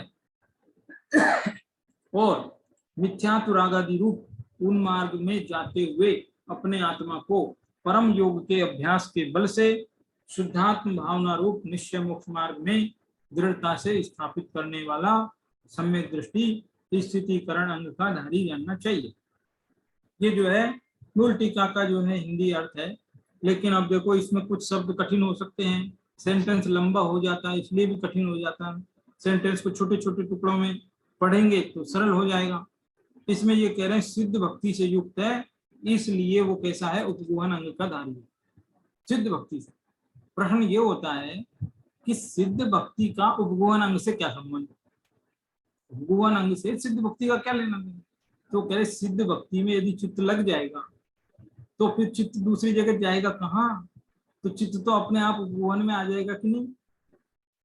और मिथ्यात्व रागादि रूप उन मार्ग में जाते हुए अपने आत्मा को परम योग के अभ्यास के बल से शुद्धात्म भावना रूप निश्चय मोक्ष मार्ग में दृढ़ता से स्थापित करने वाला सम्यक दृष्टि स्थितिकरण अंग का धारी जानना चाहिए। ये जो है मूल टीका का जो है हिंदी अर्थ है। लेकिन अब देखो इसमें कुछ शब्द कठिन हो सकते हैं, सेंटेंस लंबा हो जाता है इसलिए भी कठिन हो जाता है, सेंटेंस को छोटे छोटे टुकड़ों में पढ़ेंगे तो सरल हो जाएगा। इसमें ये कह रहे हैं सिद्ध भक्ति से युक्त है, इसलिए वो कैसा है, उपगुहन अंग का धारी है सिद्ध भक्ति से। प्रश्न ये होता है कि सिद्ध भक्ति का उपगुहन अंग से क्या संबंध, उपगुहन अंग से सिद्ध भक्ति का क्या लेना देना? तो कह रहे सिद्ध भक्ति में यदि चित्त लग जाएगा तो फिर चित्त दूसरी जगह जाएगा कहाँ, तो चित्त तो अपने आप उपगुहन में आ जाएगा कि नहीं।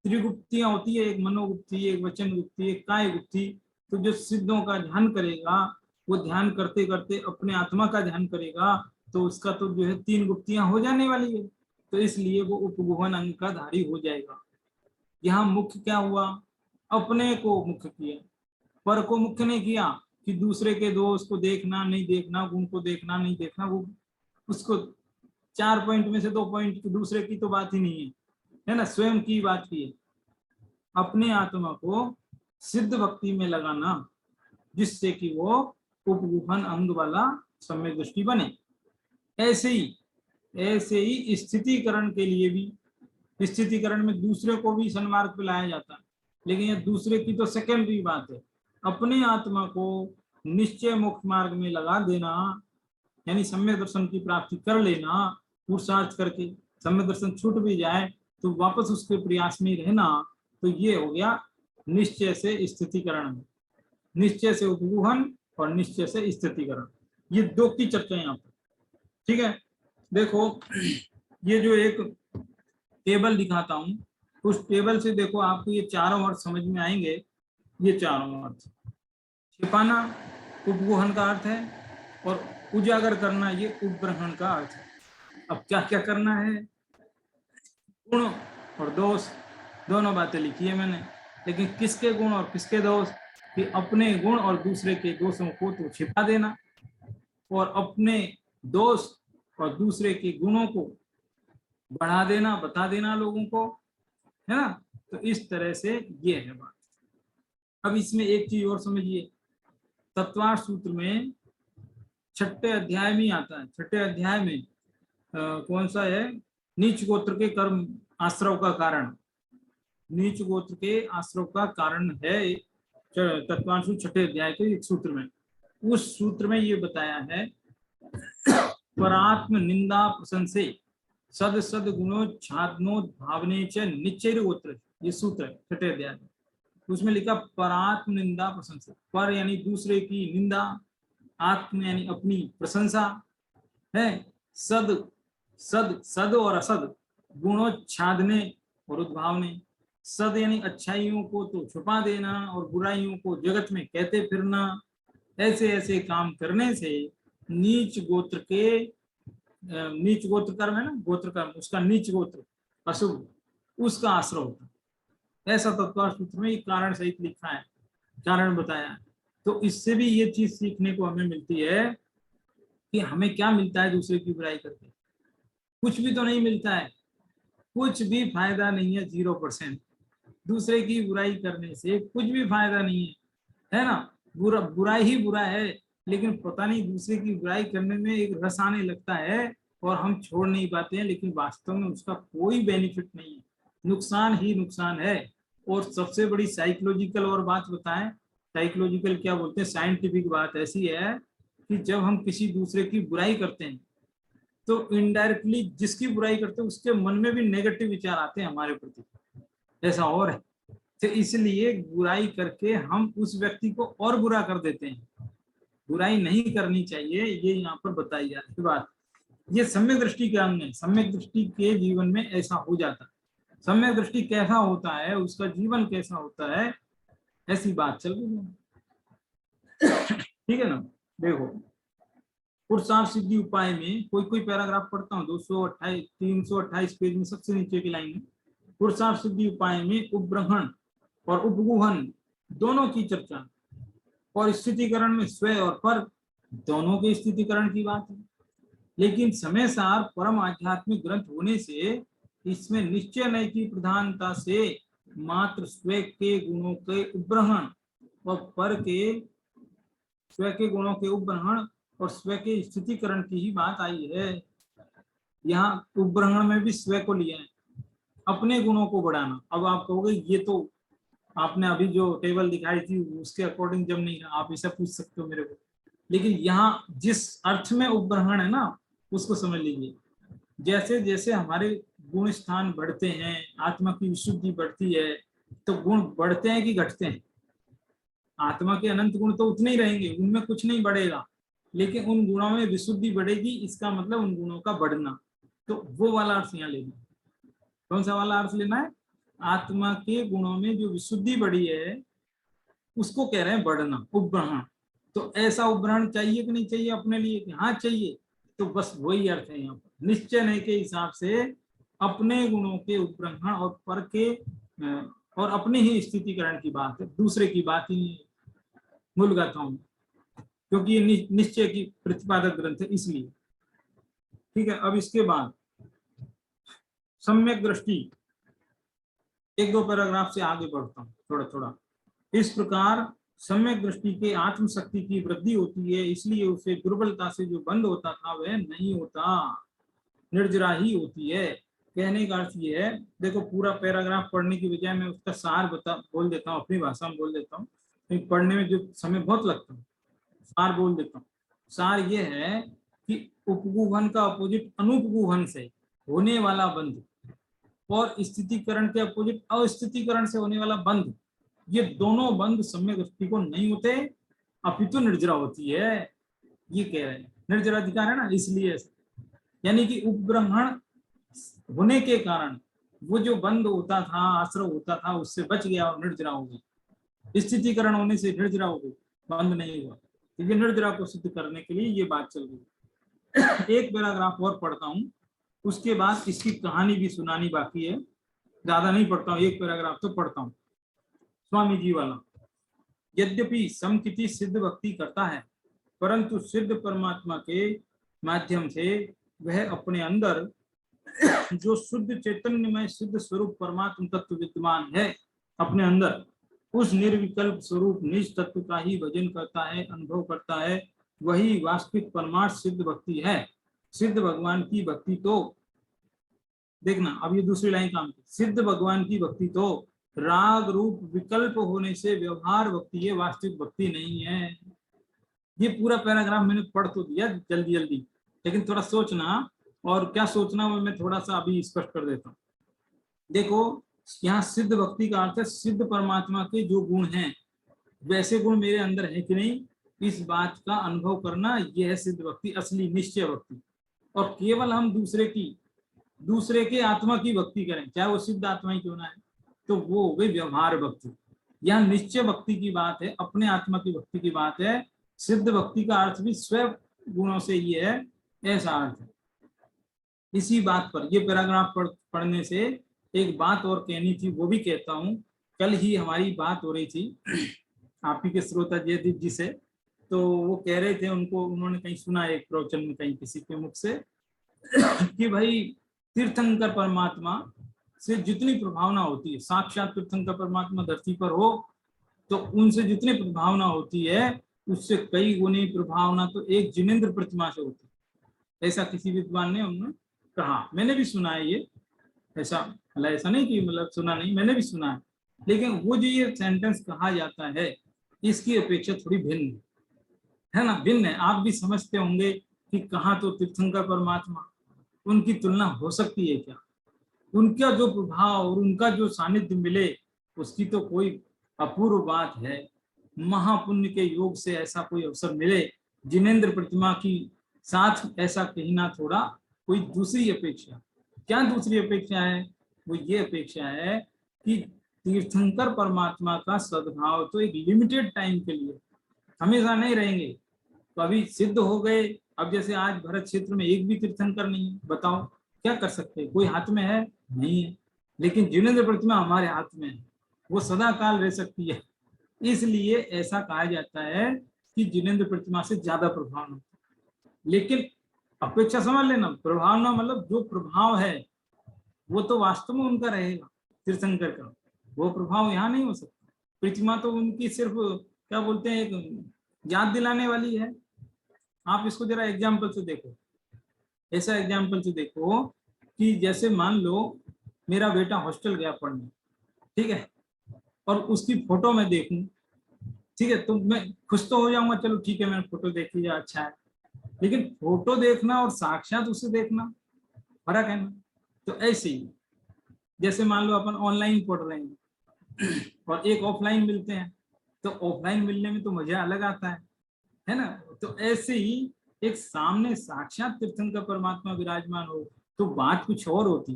त्रिगुप्तियां होती है, एक मनोगुप्ति, एक वचन गुप्ति, एक काय गुप्ति। तो जो सिद्धों का ध्यान करेगा वो ध्यान करते करते अपने आत्मा का ध्यान करेगा तो उसका तो जो है 3 गुप्तियां हो जाने वाली है, तो इसलिए वो उपगुहन अंग का धारी हो जाएगा। यहाँ मुख्य क्या हुआ, अपने को मुख्य किया, पर को मुख्य नहीं किया कि दूसरे के दोष को देखना नहीं देखना, गुण को देखना नहीं देखना, वो उसको 4 पॉइंट में से 2 पॉइंट दूसरे की तो बात ही नहीं है ना, स्वयं की बात की है। अपने आत्मा को सिद्ध भक्ति में लगाना जिससे कि वो उपगुहन अंग वाला सम्यक दृष्टि बने। ऐसे ही स्थितिकरण के लिए भी, स्थितिकरण में दूसरे को भी सन्मार्ग पे लाया जाता है, लेकिन ये दूसरे की तो सेकेंडरी बात है। अपने आत्मा को निश्चय मोक्ष मार्ग में लगा देना, यानी सम्यक दर्शन की प्राप्ति कर लेना, पुरुषार्थ करके सम्यक दर्शन छूट भी जाए तो वापस उसके प्रयास में रहना, तो ये हो गया निश्चय से स्थितिकरण, निश्चय से उपगुहन और निश्चय से स्थितिकरण, ये 2 की चर्चा यहाँ पर। ठीक है, देखो ये जो एक टेबल दिखाता हूं, उस टेबल से देखो आपको ये चारों अर्थ समझ में आएंगे। ये चारों अर्थ, छिपाना उपगुहन का अर्थ है और उजागर करना ये उपग्रहण का अर्थ है। अब क्या क्या करना है, गुण और दोष दोनों बातें लिखी है मैंने, लेकिन किसके गुण और किसके दोष, कि अपने गुण और दूसरे के दोषों को तो छिपा देना और अपने दोष और दूसरे के गुणों को बढ़ा देना, बता देना लोगों को, है ना। तो इस तरह से ये है बात। अब इसमें एक चीज और समझिए, तत्वार्थ सूत्र में 6ठे अध्याय में आता है, 6ठे अध्याय में कौन सा है, नीच गोत्र के कर्म आश्रव का कारण, नीच गोत्र के आश्रव का कारण है तत्वार्थ सूत्र 6ठे अध्याय के एक सूत्र में। उस सूत्र में ये बताया है, परात्म निंदा प्रशंसे सद सद गुणोच्छादनो भावने च निश्चय गोत्र, ये सूत्र है 6ठे अध्याय में। उसमें लिखा परात्म निंदा प्रशंसा, पर यानी दूसरे की निंदा, आत्म यानी अपनी प्रशंसा है, सद सद सद और असद, गुणोच्छादने और उद्भावने, सद यानी अच्छाइयों को तो छुपा देना और बुराइयों को जगत में कहते फिरना, ऐसे ऐसे काम करने से नीच गोत्र के, नीच गोत्र कर्म है ना, गोत्र कर्म, उसका नीच गोत्र अशुभ, उसका आश्रय होता है। ऐसा तत्वार्थ सूत्र में कारण सहित लिखा है, कारण बताया है। तो इससे भी ये चीज सीखने को हमें मिलती है कि हमें क्या मिलता है दूसरे की बुराई करके, कुछ भी तो नहीं मिलता है, कुछ भी फायदा नहीं है, 0%। दूसरे की बुराई करने से कुछ भी फायदा नहीं है ना। बुरा ही बुरा है, लेकिन पता नहीं दूसरे की बुराई करने में एक रस आने लगता है और हम छोड़ नहीं पाते हैं, लेकिन वास्तव में उसका कोई बेनिफिट नहीं है, नुकसान ही नुकसान है। और सबसे बड़ी साइकोलॉजिकल और बात बताएं, साइकोलॉजिकल क्या बोलते हैं, साइंटिफिक बात ऐसी है कि जब हम किसी दूसरे की बुराई करते हैं तो इनडायरेक्टली जिसकी बुराई करते हैं उसके मन में भी नेगेटिव विचार आते हैं हमारे प्रति, ऐसा और है। तो इसलिए बुराई करके हम उस व्यक्ति को और बुरा कर देते हैं, बुराई नहीं करनी चाहिए, ये यहाँ पर बताई जा रही बात। ये सम्यक दृष्टि के अंग है, सम्यक दृष्टि के जीवन में ऐसा हो जाता है। सम्यक दृष्टि कैसा होता है, उसका जीवन कैसा होता है, ऐसी बात चल रही है। ठीक है ना। देखो पुरुषार्थ सिद्धि उपाय में कोई कोई पैराग्राफ पढ़ता हूँ, 228 328 पेज में सबसे नीचे की लाइन है, पुरुषार्थ सिद्धि उपाय में उपग्रहण और उपगुहन दोनों की चर्चा, और स्थितिकरण में स्व और पर दोनों के स्थितिकरण की बात है। लेकिन समय सार परम आध्यात्मिक ग्रंथ होने से इसमें निश्चय नय की प्रधानता से मात्र स्व के गुणों के उपग्रहण और पर के स्व के गुणों के उपग्रहण और स्व के स्थितिकरण की ही बात आई है। यहाँ उपग्रहण में भी स्व को लिया है, अपने गुणों को बढ़ाना। अब आप कहोगे ये तो आपने अभी जो टेबल दिखाई थी उसके अकॉर्डिंग जब नहीं, आप ऐसा पूछ सकते हो मेरे को, लेकिन यहाँ जिस अर्थ में उपग्रहण है ना उसको समझ लीजिए। जैसे जैसे हमारे गुण स्थान बढ़ते हैं, आत्मा की विशुद्धि बढ़ती है, तो गुण बढ़ते हैं कि घटते हैं? आत्मा के अनंत गुण तो उतने ही रहेंगे, उनमें कुछ नहीं बढ़ेगा, लेकिन उन गुणों में विशुद्धि बढ़ेगी, इसका मतलब उन गुणों का बढ़ना। तो वो वाला अर्थ यहाँ लेना। कौन सा वाला अर्थ लेना है? आत्मा के गुणों में जो विशुद्धि बढ़ी है उसको कह रहे हैं बढ़ना, उपग्रहण। तो ऐसा उपग्रहण चाहिए कि नहीं चाहिए अपने लिए, कि हाँ चाहिए। तो बस वही अर्थ है यहाँ पर, निश्चय नहीं के हिसाब से अपने गुणों के उपग्रहण और पर के और अपने ही स्थितिकरण की बात है, दूसरे की बात ही नहीं मूल गाथाओं में, क्योंकि ये निश्चय की प्रतिपादक ग्रंथ है इसलिए। ठीक है, अब इसके बाद सम्यक दृष्टि, एक दो पैराग्राफ से आगे बढ़ता हूँ थोड़ा थोड़ा। इस प्रकार सम्यक दृष्टि के आत्मशक्ति की वृद्धि होती है, इसलिए उसे दुर्बलता से जो बंद होता था वह नहीं होता, निर्जरा ही होती है। कहने का अर्थ ये है, देखो पूरा पैराग्राफ पढ़ने की बजाय मैं उसका सार बोल देता हूँ, अपनी भाषा में बोल देता हूँ, क्योंकि पढ़ने में जो समय बहुत लगता है, सार बोल देता हूँ। सार ये है कि उपगूहन का अपोजिट अनुपगूहन से होने वाला बंध और स्थितिकरण के अपोजिट अस्थितिकरण से होने वाला बंध, ये दोनों बंध सम्यक दृष्टि को नहीं होते, अपितु निर्जरा होती है। ये कह रहे हैं, निर्जरा अधिकार है ना, इसलिए यानी कि उपग्रहण होने के कारण वो जो बंद होता था, आश्रय होता था, उससे बच गया और निर्जरा हो गई। स्थितिकरण होने से निर्जरा हो गई, बंद नहीं हुआ। तो ये निर्जरा को सिद्ध करने के लिए ये बात चल रही है। एक पैराग्राफ और पढ़ता हूँ, उसके बाद इसकी कहानी भी सुनानी बाकी है, ज्यादा नहीं पढ़ता हूँ, एक पैराग्राफ तो पढ़ता हूँ। स्वामी जी वाला, यद्यपि समकिति सिद्ध भक्ति करता है, परंतु सिद्ध परमात्मा के माध्यम से वह अपने अंदर जो शुद्ध चैतन्यमय सिद्ध स्वरूप परमात्म तत्व विद्यमान है अपने अंदर, उस निर्विकल्प स्वरूप निज तत्व का ही भजन करता है, अनुभव करता है, वही वास्तविक परमार्थ सिद्ध भक्ति है। सिद्ध भगवान की भक्ति तो देखना, अब ये दूसरी लाइन काम की, सिद्ध भगवान की भक्ति तो राग रूप विकल्प होने से व्यवहार भक्ति है, वास्तविक भक्ति नहीं है। ये पूरा पैराग्राफ मैंने पढ़ तो दिया जल्दी जल्दी, लेकिन थोड़ा सोचना, और क्या सोचना वो मैं थोड़ा सा अभी स्पष्ट कर देता हूँ। देखो यहाँ सिद्ध भक्ति का अर्थ है सिद्ध परमात्मा के जो गुण हैं वैसे गुण मेरे अंदर है कि नहीं, इस बात का अनुभव करना, यह है सिद्ध भक्ति, असली निश्चय भक्ति। और केवल हम दूसरे के आत्मा की भक्ति करें, चाहे वो सिद्ध आत्मा ही क्यों ना है, तो वो हो गई व्यवहार भक्ति। यहाँ निश्चय भक्ति की बात है, अपने आत्मा की भक्ति की बात है। सिद्ध भक्ति का अर्थ भी स्वयं गुणों से ये है, ऐसा अर्थ है। इसी बात पर ये पैराग्राफ पढ़ने से एक बात और कहनी थी, वो भी कहता हूँ। कल ही हमारी बात हो रही थी आप ही के श्रोता जयदीप जी से, तो वो कह रहे थे, उन्होंने कहीं सुना एक प्रवचन में कहीं किसी के मुख से कि भाई तीर्थंकर परमात्मा से जितनी प्रभावना होती है, साक्षात तीर्थंकर परमात्मा धरती पर हो तो उनसे जितनी प्रभावना होती है उससे कई गुनी प्रभावना तो एक जिनेंद्र प्रतिमा से होती है। ऐसा किसी विद्वान ने उन्होंने कहा, मैंने भी सुना है ये, ऐसा नहीं कि मतलब सुना नहीं, मैंने भी सुना है। लेकिन वो जो ये सेंटेंस कहा जाता है इसकी अपेक्षा थोड़ी भिन्न है ना, भिन्न है। आप भी समझते होंगे कि कहाँ तो तीर्थंकर परमात्मा, उनकी तुलना हो सकती है क्या? उनका जो प्रभाव और उनका जो सानिध्य मिले उसकी तो कोई अपूर्व बात है। महापुण्य के योग से ऐसा कोई अवसर मिले जिनेंद्र प्रतिमा की साथ, ऐसा कहना थोड़ा कोई दूसरी अपेक्षा। क्या दूसरी अपेक्षा है? वो ये अपेक्षा है कि तीर्थंकर परमात्मा का सद्भाव तो एक लिमिटेड टाइम के लिए, हमेशा नहीं रहेंगे। तो अभी सिद्ध हो गए, अब जैसे आज भरत क्षेत्र में एक भी तीर्थंकर नहीं है, बताओ क्या कर सकते हैं? कोई हाथ में है? नहीं है। लेकिन जिनेंद्र प्रतिमा हमारे हाथ में है, वो सदा काल रह सकती है। इसलिए ऐसा कहा जाता है कि जिनेंद्र प्रतिमा से ज्यादा प्रभाव होता है। लेकिन अपेक्षा समझ लेना, प्रभाव ना मतलब जो प्रभाव है वो तो वास्तव में उनका रहेगा, तीर्थंकर का। वो प्रभाव यहाँ नहीं हो सकता। प्रतिमा तो उनकी सिर्फ क्या बोलते हैं, एक याद दिलाने वाली है। आप इसको जरा एग्जाम्पल से देखो, ऐसा एग्जाम्पल से देखो कि जैसे मान लो मेरा बेटा हॉस्टल गया पढ़ने, ठीक है, और उसकी फोटो मैं देखूं, ठीक है, तो मैं खुश तो हो जाऊंगा, चलो ठीक है मैंने फोटो देख लिया, अच्छा है। लेकिन फोटो देखना और साक्षात उसे देखना फर्क है ना। तो ऐसे ही जैसे मान लो अपन ऑनलाइन पढ़ रहे हैं और एक ऑफलाइन मिलते हैं, तो ऑफलाइन मिलने में तो मजा अलग आता है ना। तो ऐसे ही एक सामने साक्षात तीर्थंकर परमात्मा विराजमान हो तो बात कुछ और होती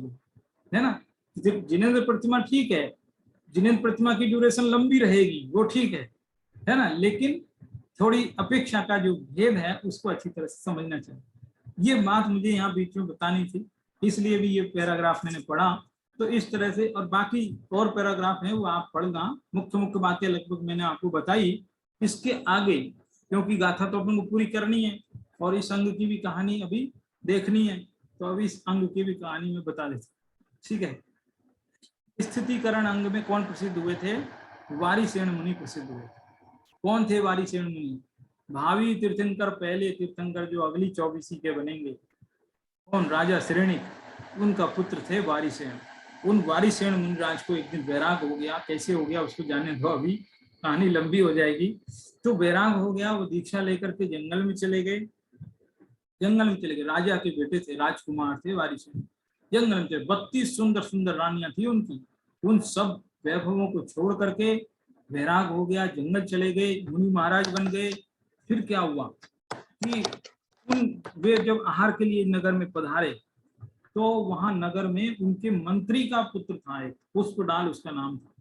है ना। जिनेंद्र प्रतिमा ठीक है, जिनेंद्र प्रतिमा की ड्यूरेशन लंबी रहेगी, वो ठीक है ना, लेकिन थोड़ी अपेक्षा का जो भेद है उसको अच्छी तरह से समझना चाहिए। ये बात मुझे यहाँ बीच में बतानी थी, इसलिए भी ये पैराग्राफ मैंने पढ़ा। तो इस तरह से, और बाकी और पैराग्राफ है वो आप पढ़ना, मुख्य मुख्य बातें लगभग मैंने आपको बताई। इसके आगे क्योंकि गाथा तो अपन को पूरी करनी है और इस अंग की भी कहानी अभी देखनी है, तो अभी इस अंग की भी कहानी में बता देता, ठीक है। स्थितिकरण अंग में कौन प्रसिद्ध हुए थे? वारिसेन मुनि प्रसिद्ध हुए। कौन थे वारिसेन मुनि? भावी तीर्थंकर, पहले तीर्थंकर जो अगली 24 के बनेंगे। कौन? राजा श्रेणिक, उनका पुत्र थे वारिसेन। उन वारिसेन मुनिराज को एक दिन वैराग हो गया। कैसे हो गया उसको जाने दो, अभी कहानी लंबी हो जाएगी। तो वैराग हो गया, वो दीक्षा लेकर के जंगल में चले गए। जंगल में चले गए, राजा के बेटे थे, राजकुमार थे वारिसेन। जंगल में चले, 32 सुंदर सुंदर रानियां थी उनकी। उन सब वैभवों को छोड़ करके वैराग हो गया, जंगल चले गए, मुनि महाराज बन गए। फिर क्या हुआ कि वे जब आहार के लिए नगर में पधारे तो वहां नगर में उनके मंत्री का पुत्र था, एक पुष्पडाल उसका नाम था।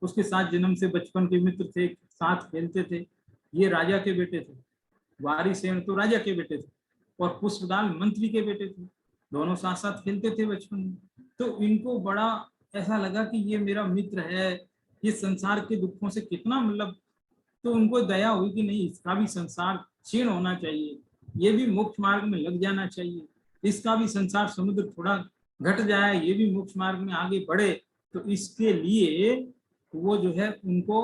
उसके साथ जन्म से बचपन के मित्र थे, साथ खेलते थे। ये राजा के बेटे थे, वारिसेन तो राजा के बेटे थे और पुष्पडाल मंत्री के बेटे थे। दोनों साथ साथ खेलते थे बचपन में। तो इनको बड़ा ऐसा लगा कि ये मेरा मित्र है, ये संसार के दुखों से कितना मतलब, तो उनको दया हुई कि नहीं, इसका भी संसार क्षीण होना चाहिए, ये भी मोक्ष मार्ग में लग जाना चाहिए, इसका भी संसार समुद्र थोड़ा घट जाए, ये भी मोक्ष मार्ग में आगे बढ़े। तो इसके लिए वो जो है उनको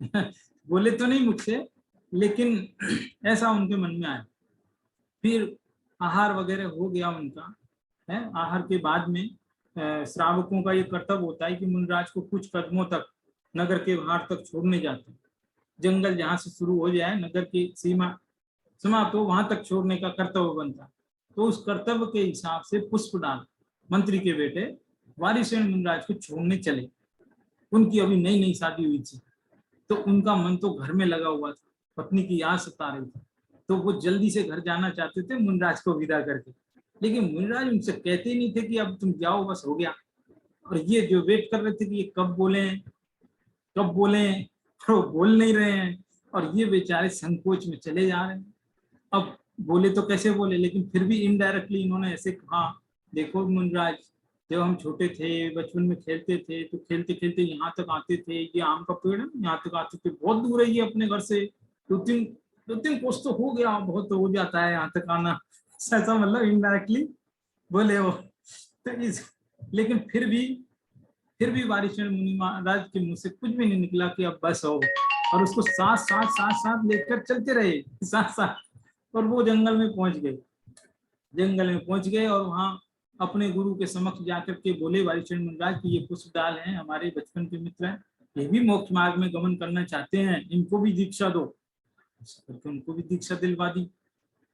बोले तो नहीं मुझसे, लेकिन ऐसा उनके मन में आया। फिर आहार वगैरह हो गया उनका, है। आहार के बाद में श्रावकों का ये कर्तव्य होता है कि मुनिराज को कुछ कदमों तक नगर के बाहर तक छोड़ने जाते हैं। जंगल जहां से शुरू हो जाए, नगर की सीमा समाप्त हो, वहां तक छोड़ने का कर्तव्य बनता है। तो उस कर्तव्य के हिसाब से पुष्पडाल मंत्री के बेटे वारिसेन मुनिराज को छोड़ने चले। उनकी अभी नई नई शादी हुई थी, तो उनका मन तो घर में लगा हुआ था, पत्नी की याद सता रही थी। तो वो जल्दी से घर जाना चाहते थे मुनिराज को विदा करके, लेकिन मुनिराज उनसे कहते ही नहीं थे कि अब तुम जाओ, बस हो गया। और ये जो वेट कर रहे थे कि ये कब बोले कब बोले, तो बोल नहीं रहे हैं। और ये बेचारे संकोच में चले जा रहे हैं। अब बोले तो कैसे बोले, लेकिन फिर भी इनडायरेक्टली इन्होंने ऐसे कहा, देखो मुनिराज, जब हम छोटे थे, बचपन में खेलते थे, तो खेलते खेलते यहाँ तक आते थे, ये आम का पेड़ है, यहाँ तक आते थे, बहुत दूर है ये अपने घर से, दो तीन कोस तो हो गया, बहुत तो हो जाता है यहाँ तक आना। ऐसा मतलब इनडायरेक्टली बोले वो। तो इस, लेकिन फिर भी वारिसेन मुनि महाराज के मुंह से कुछ भी नहीं निकला कि अब बस हो। और उसको साथ साथ साथ साथ लेकर चलते रहे, साथ साथ। और वो जंगल में पहुंच गए। जंगल में पहुंच गए और वहां अपने गुरु के समक्ष जाकर के बोले वारिसेन मुनिराज कि ये पुष्पडाल हैं, हमारे बचपन के मित्र हैं, ये भी मोक्ष मार्ग में गमन करना चाहते हैं, इनको भी दीक्षा दो। करके उनको भी दीक्षा दिलवा दी।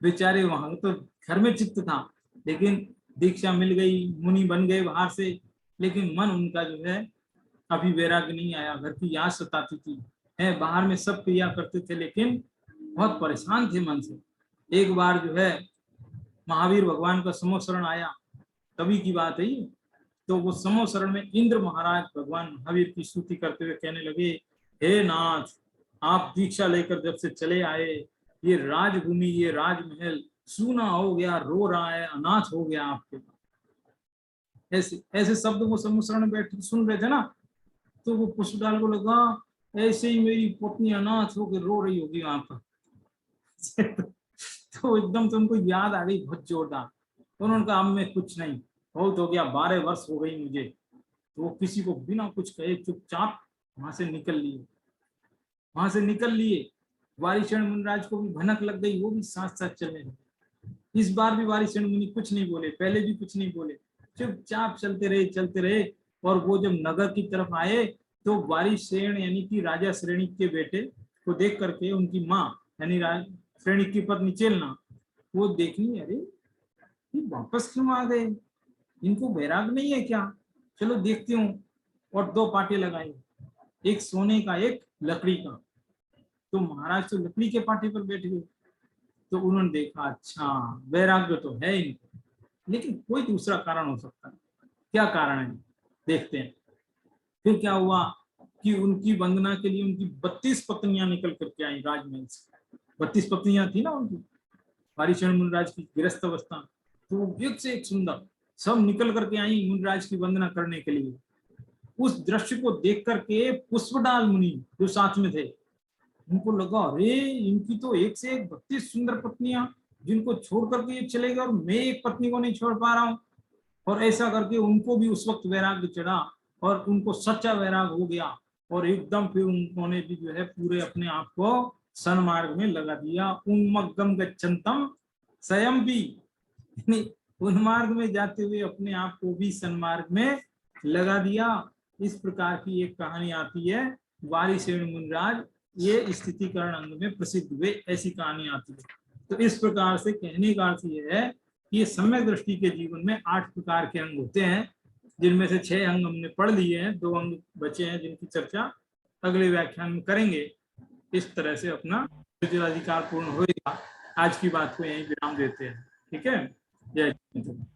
बेचारे वहां तो घर में चित्त था, लेकिन दीक्षा मिल गई, मुनि बन गए बाहर से, लेकिन मन उनका जो है अभी वैराग्य नहीं आया। घर की याद सताती थी, है, बाहर में सब क्रिया करते थे लेकिन बहुत परेशान थे मन से। एक बार जो है महावीर भगवान का समोशरण आया, तभी की बात है। तो वो समोशरण में इंद्र महाराज भगवान महावीर की स्तुति करते हुए कहने लगे, हे नाथ, आप दीक्षा लेकर जब से चले आए, ये राजभूमि, ये राजमहल सूना हो गया, रो रहा है, अनाथ हो गया आपके पास। ऐसे ऐसे शब्द वो समोशरण में बैठ सुन रहे थे ना। तो वो पुष्पडाल को लगा ऐसे ही मेरी पत्नी अनाथ होकर रो रही होगी वहां पर। तो एकदम से उनको याद आ गई बहुत जोरदार। उन्होंने कहा अब मैं कुछ नहीं, बहुत हो गया, 12 वर्ष हो गई मुझे। तो वो किसी को बिना कुछ कहे चुपचाप वहां से निकल लिए, वहां से निकल लिए। वारिसेन मुनिराज को भी भनक लग गई, वो भी साथ साथ चलने लगे। इस बार भी वारिसेन मुनि कुछ नहीं बोले, पहले भी कुछ नहीं बोले, चुपचाप चलते रहे चलते रहे। और वो जब नगर की तरफ आए तो वारिसेन यानी कि राजा श्रेणी के बेटे को देख करके उनकी माँ यानी श्रेणी की पत्नी चेलना, वो देखनी, अरे ये वापस क्यों आ गए, इनको वैराग नहीं है क्या, चलो देखती हूँ। और 2 पाटे लगाए, एक सोने का एक लकड़ी का। तो महाराज तो लकड़ी के पाटे पर बैठ गए। तो उन्होंने देखा, अच्छा वैराग्य तो है इनको, लेकिन कोई दूसरा कारण हो सकता है। क्या कारण है देखते हैं। फिर क्या हुआ कि उनकी वंदना के लिए उनकी 32 पत्नियां निकल करके आई राजमहल से। 32 पत्नियां थी ना उनकी, हरिशरण मुनिराज की गृहस्थ अवस्था, तो एक से एक सुंदर सब निकल करके आई मुनिराज की वंदना करने के लिए। उस दृश्य को देख करके पुष्पडाल मुनि जो साथ में थे, उनको लगा अरे इनकी तो एक से एक 32 सुंदर पत्नियां, जिनको छोड़ करके ये चले गए और मैं एक पत्नी को नहीं छोड़ पा रहा हूँ। और ऐसा करके उनको भी उस वक्त वैराग्य चढ़ा और उनको सच्चा वैराग हो गया, और एकदम फिर उन्होंने भी जो है पूरे अपने आप को सन्मार्ग में लगा दिया। उन्मग्गम गच्छन्तम स्वयं भी, उन्मार्ग में जाते हुए अपने आप को भी सन्मार्ग में लगा दिया। इस प्रकार की एक कहानी आती है, वारिसेन मुनिराज ये स्थितिकरण अंग में प्रसिद्ध हुए, ऐसी कहानी आती है। तो इस प्रकार से कहने का अर्थ ये है कि ये सम्यक दृष्टि के जीवन में 8 प्रकार के अंग होते हैं, जिनमें से 6 अंग हमने पढ़ लिए हैं, 2 अंग बचे हैं जिनकी चर्चा अगले व्याख्यान में करेंगे। इस तरह से अपना अधिकार पूर्ण होगा। आज की बात को यहीं विराम देते हैं, ठीक है। जय हिंद।